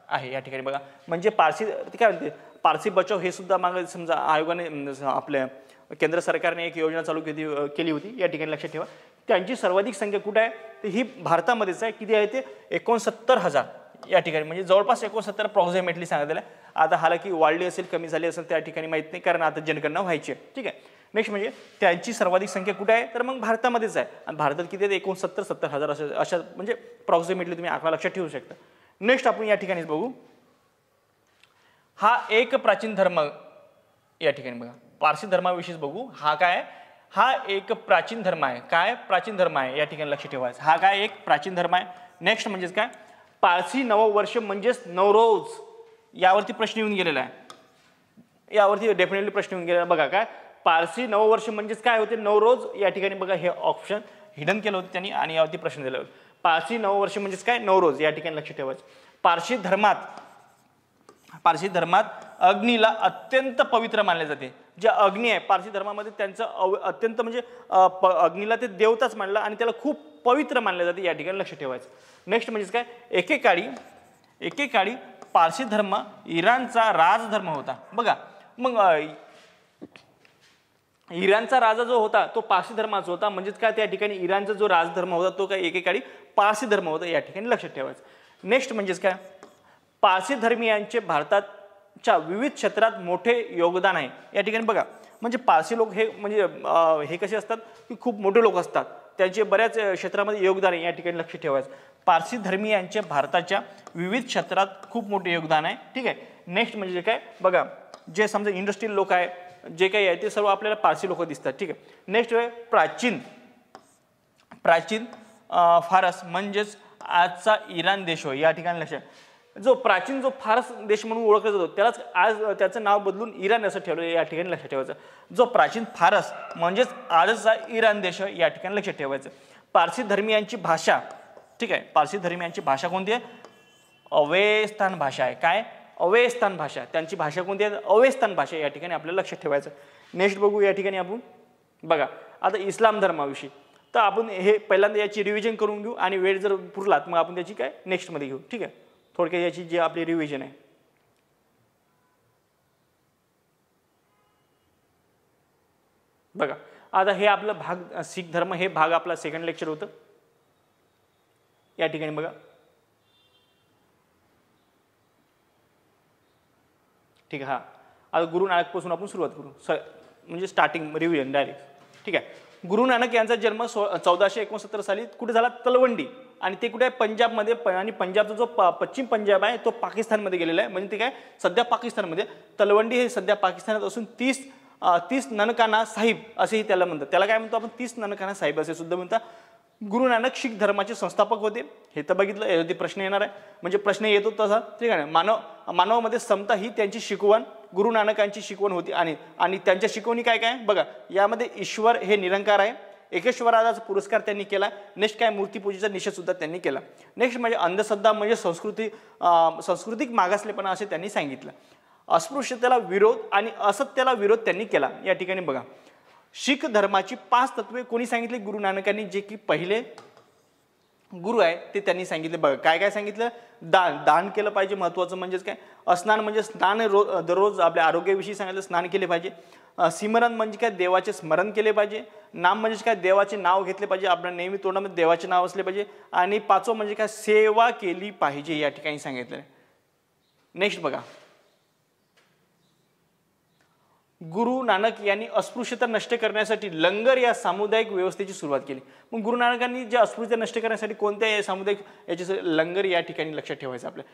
आहे या ठिकाणी. बघा, म्हणजे पारसी काय म्हणते, पारसी बचाव हे सुद्धा मागे समजा आयोगाने आपल्या केंद्र सरकारने एक योजना चालू केली होती या ठिकाणी लक्षात ठेवा. त्यांची सर्वाधिक संख्या कुठे आहे? तर ही भारतामध्येच आहे. किती आहे ते? 69,000 या ठिकाणी, म्हणजे जवळपास 69 अप्रॉक्सिमेटली सांगितलेलं आहे. आता हालाकी वाढली असेल कमी झाली असेल त्या ठिकाणी माहीत नाही, कारण आता जनगणना व्हायची आहे. ठीक आहे, नेक्स्ट म्हणजे त्यांची सर्वाधिक संख्या कुठे आहे? तर मग भारतामध्येच आहे. आणि भारतात किती आहे? 69,000 अशा म्हणजे अप्रॉक्सिमेटली तुम्ही आकडा लक्षात ठेवू शकता. नेक्स्ट आपण या ठिकाणीच बघू, हा एक प्राचीन धर्म या ठिकाणी. बघा, पारसी धर्माविषयीच बघू. हा काय? हा एक प्राचीन धर्म आहे. काय? प्राचीन धर्म आहे या ठिकाणी लक्षात ठेवायचं. हा काय? एक प्राचीन धर्म आहे. नेक्स्ट म्हणजेच काय, पारसी नववर्ष म्हणजेच नवरोज, यावरती प्रश्न येऊन गेलेला आहे. यावरती डेफिनेटली प्रश्न येऊन गेलेला. बघा काय, पारसी नववर्ष म्हणजेच काय होते? नवरोज या ठिकाणी. बघा, हे ऑप्शन हिडन केलं होतं त्यांनी आणि यावरती प्रश्न दिला होता. पारसी नववर्ष म्हणजेच काय? नवरोज या ठिकाणी लक्षात ठेवायचं. पारसी धर्मात अग्नीला अत्यंत पवित्र मानले जाते. जे अग्नी आहे पारसी धर्मामध्ये त्यांचं अत्यंत म्हणजे अग्नीला ते देवताच मानला आणि त्याला खूप पवित्र मानले जाते या ठिकाणी लक्षात ठेवायचं. नेक्स्ट म्हणजेच काय, एकेकाळी पारसी धर्म इराणचा राजधर्म होता. बघा मग इराणचा राजा जो होता तो पारसी धर्माचा होता, म्हणजेच काय त्या ठिकाणी इराणचा जो राजधर्म होता तो काय एकेकाळी पारसी धर्म होता, या ठिकाणी लक्षात ठेवायचं. नेक्स्ट म्हणजेच काय, पारसी धर्मीयांचे भारताच्या विविध क्षेत्रात मोठे योगदान आहे. या ठिकाणी बघा म्हणजे पारसी लोक हे म्हणजे हे कसे असतात की खूप मोठे लोक असतात, त्यांचे बऱ्याच क्षेत्रामध्ये योगदान आहे, या ठिकाणी लक्ष ठेवायचं. पारसी धर्मीयांचे भारताच्या विविध क्षेत्रात खूप मोठे योगदान आहे. ठीक आहे. नेक्स्ट म्हणजे काय बघा, जे समजा इंडस्ट्रियल लोक आहे जे काही आहे ते सर्व आपल्याला पारसी लोक दिसतात. ठीक आहे. नेक्स्ट आहे प्राचीन फारस म्हणजेच आजचा इराण देश होय, या ठिकाणी लक्षात. जो फारस देश म्हणून ओळखला जातो त्यालाच आज त्याचं नाव बदलून इराण असं ठेवलं, या ठिकाणी लक्षात ठेवायचं. जो प्राचीन फारस म्हणजेच आजचा इराण देश या ठिकाणी लक्षात ठेवायचं. पारसी धर्मीयांची भाषा, ठीक आहे, पारसी धर्मीयांची भाषा कोणती आहे? अवेस्तान भाषा आहे. काय? अवेस्तान भाषा. त्यांची भाषा कोणती आहे? अवेस्तान भाषा, या ठिकाणी आपल्याला लक्षात ठेवायचं. नेक्स्ट बघू या ठिकाणी आपण बघा आता इस्लाम धर्माविषयी. तर आपण हे पहिल्यांदा याची रिव्हिजन करून घेऊ आणि वेळ जर पुरलात मग आपण त्याची काय नेक्स्टमध्ये घेऊ. ठीक आहे. थोडक्यात याची जी आपली रिव्हिजन आहे बघा. आता हे आपलं भाग शीख धर्म, हे भाग आपला सेकंड लेक्चर होतं, या ठिकाणी बघा. ठीक आहे. हा आता गुरु नानक पासून आपण सुरुवात करू, म्हणजे स्टार्टिंग रिव्हिजन डायरेक्ट. ठीक आहे. गुरु नानक यांचा जन्म 1469 साली कुठे झाला? तलवंडी. आणि ते कुठे आहे? पंजाबमध्ये. आणि पंजाबचा जो पश्चिम पंजाब आहे तो पाकिस्तानमध्ये गेलेला आहे, म्हणजे ते काय सध्या पाकिस्तानमध्ये. तलवंडी हे सध्या पाकिस्तानात असून 30 ननकाना साहिब असेही त्याला म्हणतात. त्याला काय म्हणतो आपण? 30 ननकाना साहिब असे सुद्धा म्हणतात. गुरु नानक शीख धर्माचे संस्थापक होते, हे तर बघितलं. यावरती प्रश्न येणार आहे, म्हणजे प्रश्न येतो तसा. ठीक आहे. मानवामध्ये समता ही त्यांची शिकवण, गुरु नानकांची शिकवण होती. आणि त्यांच्या शिकवणी काय काय बघा, यामध्ये ईश्वर हे निरंकार आहे, एकेश्वराचा पुरस्कार त्यांनी केला. नेक्स्ट काय? मूर्तीपूजेचा निषेध सुद्धा त्यांनी केला. नेक्स्ट म्हणजे अंधश्रद्धा म्हणजे सांस्कृतिक मागासलेपणा असे त्यांनी सांगितलं. अस्पृश्यतेला विरोध आणि असत्याला विरोध त्यांनी केला. या ठिकाणी बघा शीख धर्माची 5 तत्वे कोणी सांगितली? गुरु नानकांनी, जे की पहिले गुरु आहे ते त्यांनी सांगितले. बघा काय काय सांगितलं? दान केलं पाहिजे, महत्वाचं म्हणजेच काय? स्नान म्हणजे स्नान दररोज आपल्या आरोग्याविषयी सांगितलं, स्नान केले पाहिजे. सिमरन म्हणजे काय? देवाचे स्मरण केले पाहिजे. नाम म्हणजे काय? देवाचे नाव घेतले पाहिजे, आपल्या नेहमी तोंडामध्ये देवाचे नाव असले पाहिजे. आणि 5वं म्हणजे काय? सेवा केली पाहिजे, या ठिकाणी सांगितलं. नेक्स्ट बघा, गुरु नानक यांनी अस्पृश्यता नष्ट करण्यासाठी लंगर या सामुदायिक व्यवस्थेची सुरुवात केली. मग गुरु नानकांनी जे अस्पृश्यता नष्ट करण्यासाठी कोणत्या सामुदायिक याची लंगर या ठिकाणी लक्षात ठेवायचं आपल्या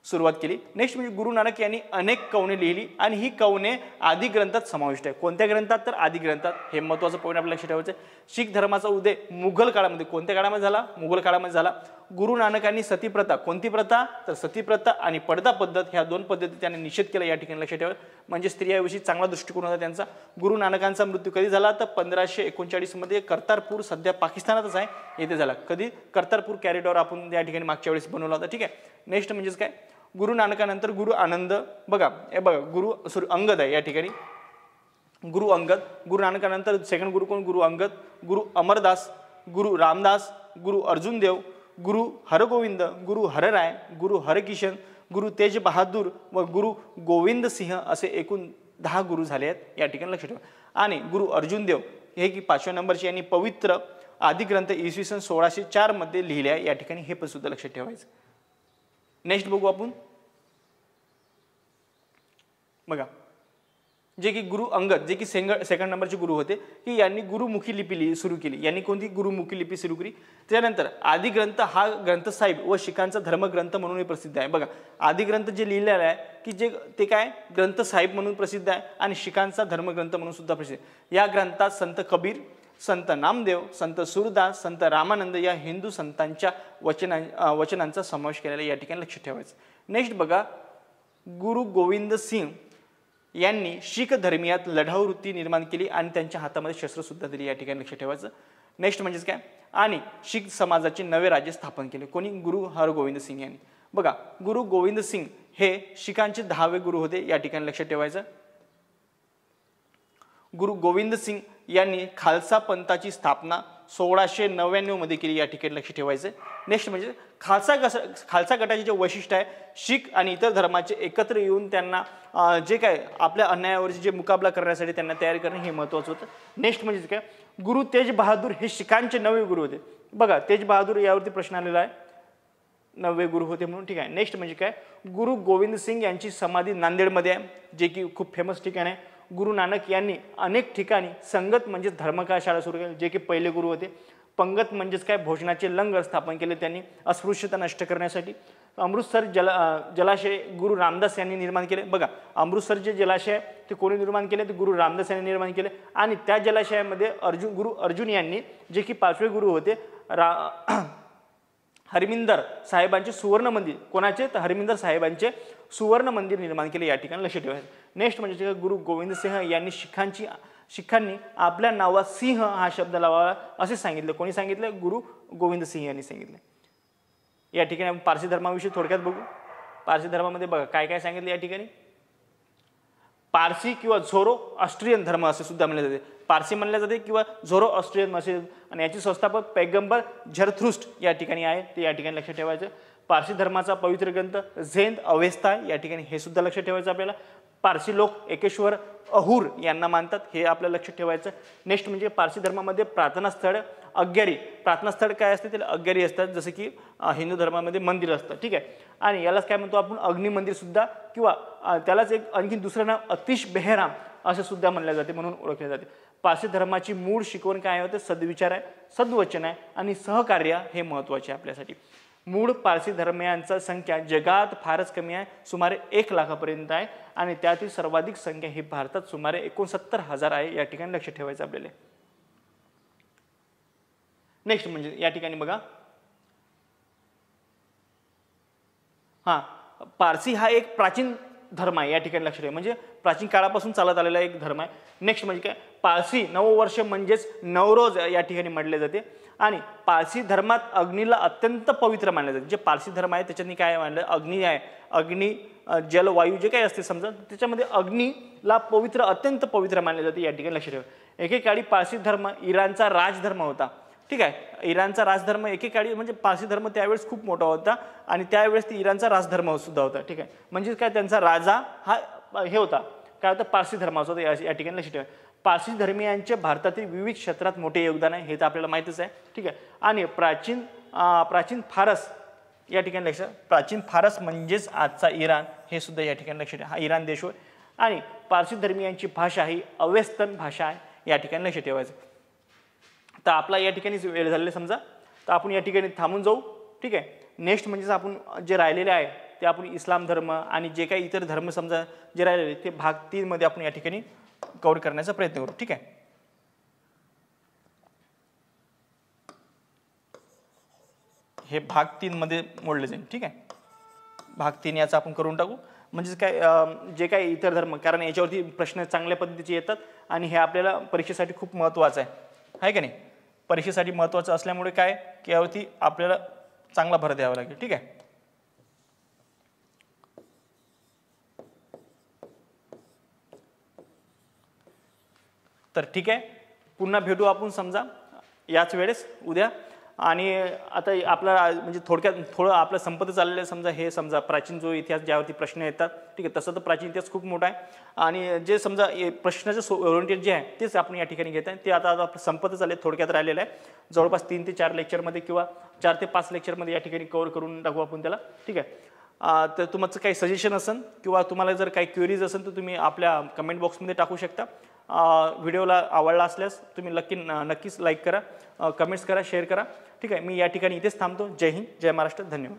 सुरुवात केली. नेक्स्ट म्हणजे गुरु नानक यांनी अनेक कवने लिहिली आणि ही कवने आदि ग्रंथात समाविष्ट आहे. कोणत्या ग्रंथात? तर आदि ग्रंथात. हे महत्त्वाचं पॉईंट आपल्याला लक्षात ठेवायचं. शीख धर्माचा उदय मुघल काळामध्ये. कोणत्या काळामध्ये झाला? मुघल काळामध्ये झाला. गुरु नानकांनी सतीप्रथा, कोणती प्रथा? तर सतीप्रथा आणि पडदा पद्धत ह्या 2 पद्धती त्यांनी निषेध केला, या ठिकाणी लक्षात ठेवा. म्हणजे स्त्रियाविषयी चांगला दृष्टिकोन होता त्यांचा. गुरु नानकांचा मृत्यू कधी झाला? तर 1539 मध्ये कर्तारपूर, सध्या पाकिस्तानातच आहे, येथे झाला. कधी? कर्तारपूर कॉरिडॉर आपण या ठिकाणी मागच्या वेळेस बनवला होता. ठीक आहे. नेक्स्ट म्हणजेच काय? गुरु नानकानंतर गुरु आनंद. बघा हे बघा अंगद आहे या ठिकाणी. गुरु अंगद. गुरु नानकानंतर सेकंड गुरु कोण? गुरु अंगद. गुरु अमरदास, गुरु रामदास, गुरु अर्जुन देव, गुरु हरगोविंद, गुरु हरराय, गुरु हरकिशन, गुरु तेज बहादूर व गुरु गोविंद सिंह असे एकूण 10 गुरु झाले आहेत, या ठिकाणी लक्षात ठेवा. आणि गुरु अर्जुन देव हे की 5व्या नंबरचे यांनी पवित्र आदि ग्रंथ इसवी सन 1604 मध्ये लिहिले आहे, या ठिकाणी हे पण सुद्धा लक्षात ठेवायचं. नेक्स्ट बघू आपण बघा, जे की गुरु अंगद, जे की सेकंड नंबरचे गुरु होते, की यांनी गुरुमुखी लिपी सुरू केली. यांनी कोणती? गुरुमुखी लिपी सुरू केली. त्यानंतर आदि ग्रंथ हा ग्रंथ साहिब व शिखांचा धर्मग्रंथ म्हणून प्रसिद्ध आहे. बघा आदि ग्रंथ जे लिहिलेला आहे की जे ते काय ग्रंथ साहिब म्हणून प्रसिद्ध आहे आणि शिखांचा धर्मग्रंथ म्हणून सुद्धा प्रसिद्ध आहे. या ग्रंथात संत कबीर, संत नामदेव, संत सूरदास, संत रामानंद या हिंदू संतांच्या वचनांचा समावेश केलेला, या ठिकाणी लक्षात ठेवायचं. नेक्स्ट बघा, गुरु गोविंद सिंह यांनी शीख धर्मियात लढाऊ वृत्ती निर्माण केली आणि त्यांच्या हातामध्ये शस्त्र सुद्धा दिली, या ठिकाणी लक्षात ठेवायचं. नेक्स्ट म्हणजेच काय? आणि शीख समाजाचे नवे राज्य स्थापन केले. कोणी? गुरु हरगोविंद सिंह यांनी. बघा गुरु गोविंद सिंह हे शिखांचे 10वे गुरु होते, या ठिकाणी लक्षात ठेवायचं. गुरु गोविंद सिंह यांनी खालसा पंथाची स्थापना 1699 मध्ये केली, या ठिकाणी लक्षात ठेवायचं. नेक्स्ट म्हणजे खालसा गटाचे जे वैशिष्ट्य आहे, शीख आणि इतर धर्माचे एकत्र येऊन त्यांना जे काय आपल्या अन्यायावरची जे मुकाबला करण्यासाठी त्यांना तयारी करणं हे महत्त्वाचं होतं. नेक्स्ट म्हणजे काय, गुरु तेज बहादूर हे शीखांचे 9वे गुरु होते. बघा तेज बहादूर यावरती प्रश्न आलेला आहे, 9वे गुरु होते म्हणून. ठीक आहे. नेक्स्ट म्हणजे काय, गुरु गोविंद सिंग यांची समाधी नांदेडमध्ये आहे, जे की खूप फेमस ठिकाण आहे. गुरु नानक यांनी अनेक ठिकाणी संगत म्हणजेच धर्मकाळ शाळा सुरू केली, जे की पहिले गुरु होते. पंगत म्हणजेच काय, भोजनाचे लंगर स्थापन केले त्यांनी अस्पृश्यता नष्ट करण्यासाठी. अमृतसर जलाशय गुरु रामदास यांनी निर्माण केले. बघा अमृतसर जे जलाशय ते कोणी निर्माण केले, ते गुरु रामदास यांनी निर्माण केले. आणि त्या जलाशयामध्ये गुरु अर्जुन यांनी, जे की 5वे गुरु होते, हरमिंदर साहेबांचे सुवर्ण मंदिर, कोणाचे तर हरमिंदर साहेबांचे सुवर्ण मंदिर निर्माण केले, या ठिकाणी लक्ष ठेवायचं. नेक्स्ट म्हणजे गुरु गोविंद सिंह यांनी शिखांनी आपल्या नावात सिंह हा शब्द लावावा असे सांगितले. कोणी सांगितलं? गुरु गोविंद सिंह यांनी सांगितले. या ठिकाणी आपण पारसी धर्माविषयी थोडक्यात बघू. पारसी धर्मामध्ये बघा काय काय सांगितले या ठिकाणी. पारसी किंवा झोरो ऑस्ट्रियन धर्म असे सुद्धा म्हणले जाते, पारसी म्हणले जाते किंवा झोरो ऑस्ट्रियन असे. आणि याची संस्थापक पैगंबर झरथुष्ट्र या ठिकाणी आहे, ते या ठिकाणी लक्षात ठेवायचं. पारसी धर्माचा पवित्र ग्रंथ झेंद अवेस्ता या ठिकाणी हे सुद्धा लक्षात ठेवायचं आपल्याला. पारसी लोक एकेश्वर अहूर यांना मानतात, हे आपल्याला लक्षात ठेवायचं. नेक्स्ट म्हणजे पारसी धर्मामध्ये प्रार्थना स्थळ अग्यारी, प्रार्थना स्थळ काय असते त्याला अग्यारी असतात, जसं की हिंदू धर्मामध्ये मंदिर असतं. ठीक आहे. आणि यालाच काय म्हणतो आपण, अग्निमंदिर सुद्धा, किंवा त्यालाच एक आणखी दुसरं नाव अतिश बेहराम असे सुद्धा म्हणले जाते, म्हणून ओळखले जाते. पारसी धर्माची मूळ शिकवण काय होते? सद्विचार आहे, सद्वचन आहे आणि सहकार्य हे महत्त्वाचे आहे आपल्यासाठी. मूळ पारसी धर्मियांचा संख्या जगात फारच कमी आहे, सुमारे 1 लाखापर्यंत आहे. आणि त्यातील सर्वाधिक संख्या ही भारतात सुमारे 69,000 आहे, या ठिकाणी लक्ष ठेवायचं आपल्याला. नेक्स्ट म्हणजे या ठिकाणी बघा, पारसी हा एक प्राचीन धर्म आहे, या ठिकाणी लक्ष ठेवा, म्हणजे प्राचीन काळापासून चालत आलेला एक धर्म आहे. नेक्स्ट म्हणजे काय, पारसी नववर्ष म्हणजेच नवरोज या ठिकाणी म्हटले जाते. आणि पारसी धर्मात अग्नीला अत्यंत पवित्र मानले जाते. जे पारसी धर्म आहे त्याच्यानी काय मानलं, अग्नी आहे, अग्नी जल वायू जे काही असते समजा, त्याच्यामध्ये अग्नीला पवित्र, अत्यंत पवित्र मानले जाते, या ठिकाणी लक्ष ठेवा. एकेकाळी पारसी धर्म इराणचा राजधर्म होता. ठीक आहे. इराणचा राजधर्म एकेकाळी, म्हणजे पारसी धर्म त्यावेळेस खूप मोठा होता आणि त्यावेळेस ती इराणचा राजधर्म सुद्धा होता. ठीक आहे. म्हणजे काय, त्यांचा राजा हा हे होता, काय होता, पारसी धर्माचा होता, या ठिकाणी लक्ष ठेवा. पारसी धर्मियांचे भारतातील विविध क्षेत्रात मोठे योगदान आहे, हे तर आपल्याला माहितीच आहे. ठीक आहे. आणि प्राचीन फारस या ठिकाणी लक्ष, प्राचीन फारस म्हणजेच आजचा इराण, हे सुद्धा या ठिकाणी लक्ष ठेवा, हा इराण देश होय. आणि पारसी धर्मियांची भाषा ही अवेस्तन भाषा आहे, या ठिकाणी लक्ष ठेवायचं. तर आपला या ठिकाणी वेळ झालेला समजा, तर आपण या ठिकाणी थांबून जाऊ. ठीक आहे. नेक्स्ट म्हणजेच आपण जे राहिलेले आहे ते आपण इस्लाम धर्म आणि जे काही इतर धर्म समजा जे राहिलेले ते भाग 3 मध्ये आपण या ठिकाणी कव्हर करण्याचा प्रयत्न करू. ठीक आहे. हे भाग 3 मध्ये मोडले जाईल. ठीक आहे. भाग 3 याचा आपण करून टाकू. म्हणजे काय, जे काही इतर धर्म, कारण याच्यावरती प्रश्न चांगल्या पद्धतीचे येतात आणि हे आपल्याला परीक्षेसाठी खूप महत्त्वाचं आहे का नाही. परीक्षेसाठी महत्त्वाचं असल्यामुळे काय, की यावरती आपल्याला चांगला भर द्यावा लागेल. ठीक आहे. तर ठीक आहे, पुन्हा भेटू आपण समजा याच वेळेस उद्या. आणि आता आपला म्हणजे थोडक्यात थोडं आपलं संपत चाललेलं आहे समजा, हे समजा प्राचीन जो इतिहास ज्यावरती प्रश्न येतात. ठीक आहे. तसं तर प्राचीन इतिहास खूप मोठा आहे आणि जे समजा प्रश्नाचं ओरिएंटेड जे आहे तेच आपण या ठिकाणी घेत आहे. ते आता संपत चालले, थोडक्यात राहिलेलं आहे. जवळपास 3 ते 4 लेक्चरमध्ये किंवा 4 ते 5 लेक्चरमध्ये या ठिकाणी कव्हर करून टाकू आपण त्याला. ठीक आहे. तर तुमचं काही सजेशन असेल किंवा तुम्हाला जर काही क्वेरीज असेल तर तुम्ही आपल्या कमेंट बॉक्समध्ये टाकू शकता. व्हिडिओला आवडला असल्यास तुम्ही नक्कीच लाईक करा, कमेंट्स करा, शेअर करा. ठीक आहे. मी या ठिकाणी इथेच थांबतो. जय हिंद, जय महाराष्ट्र, धन्यवाद.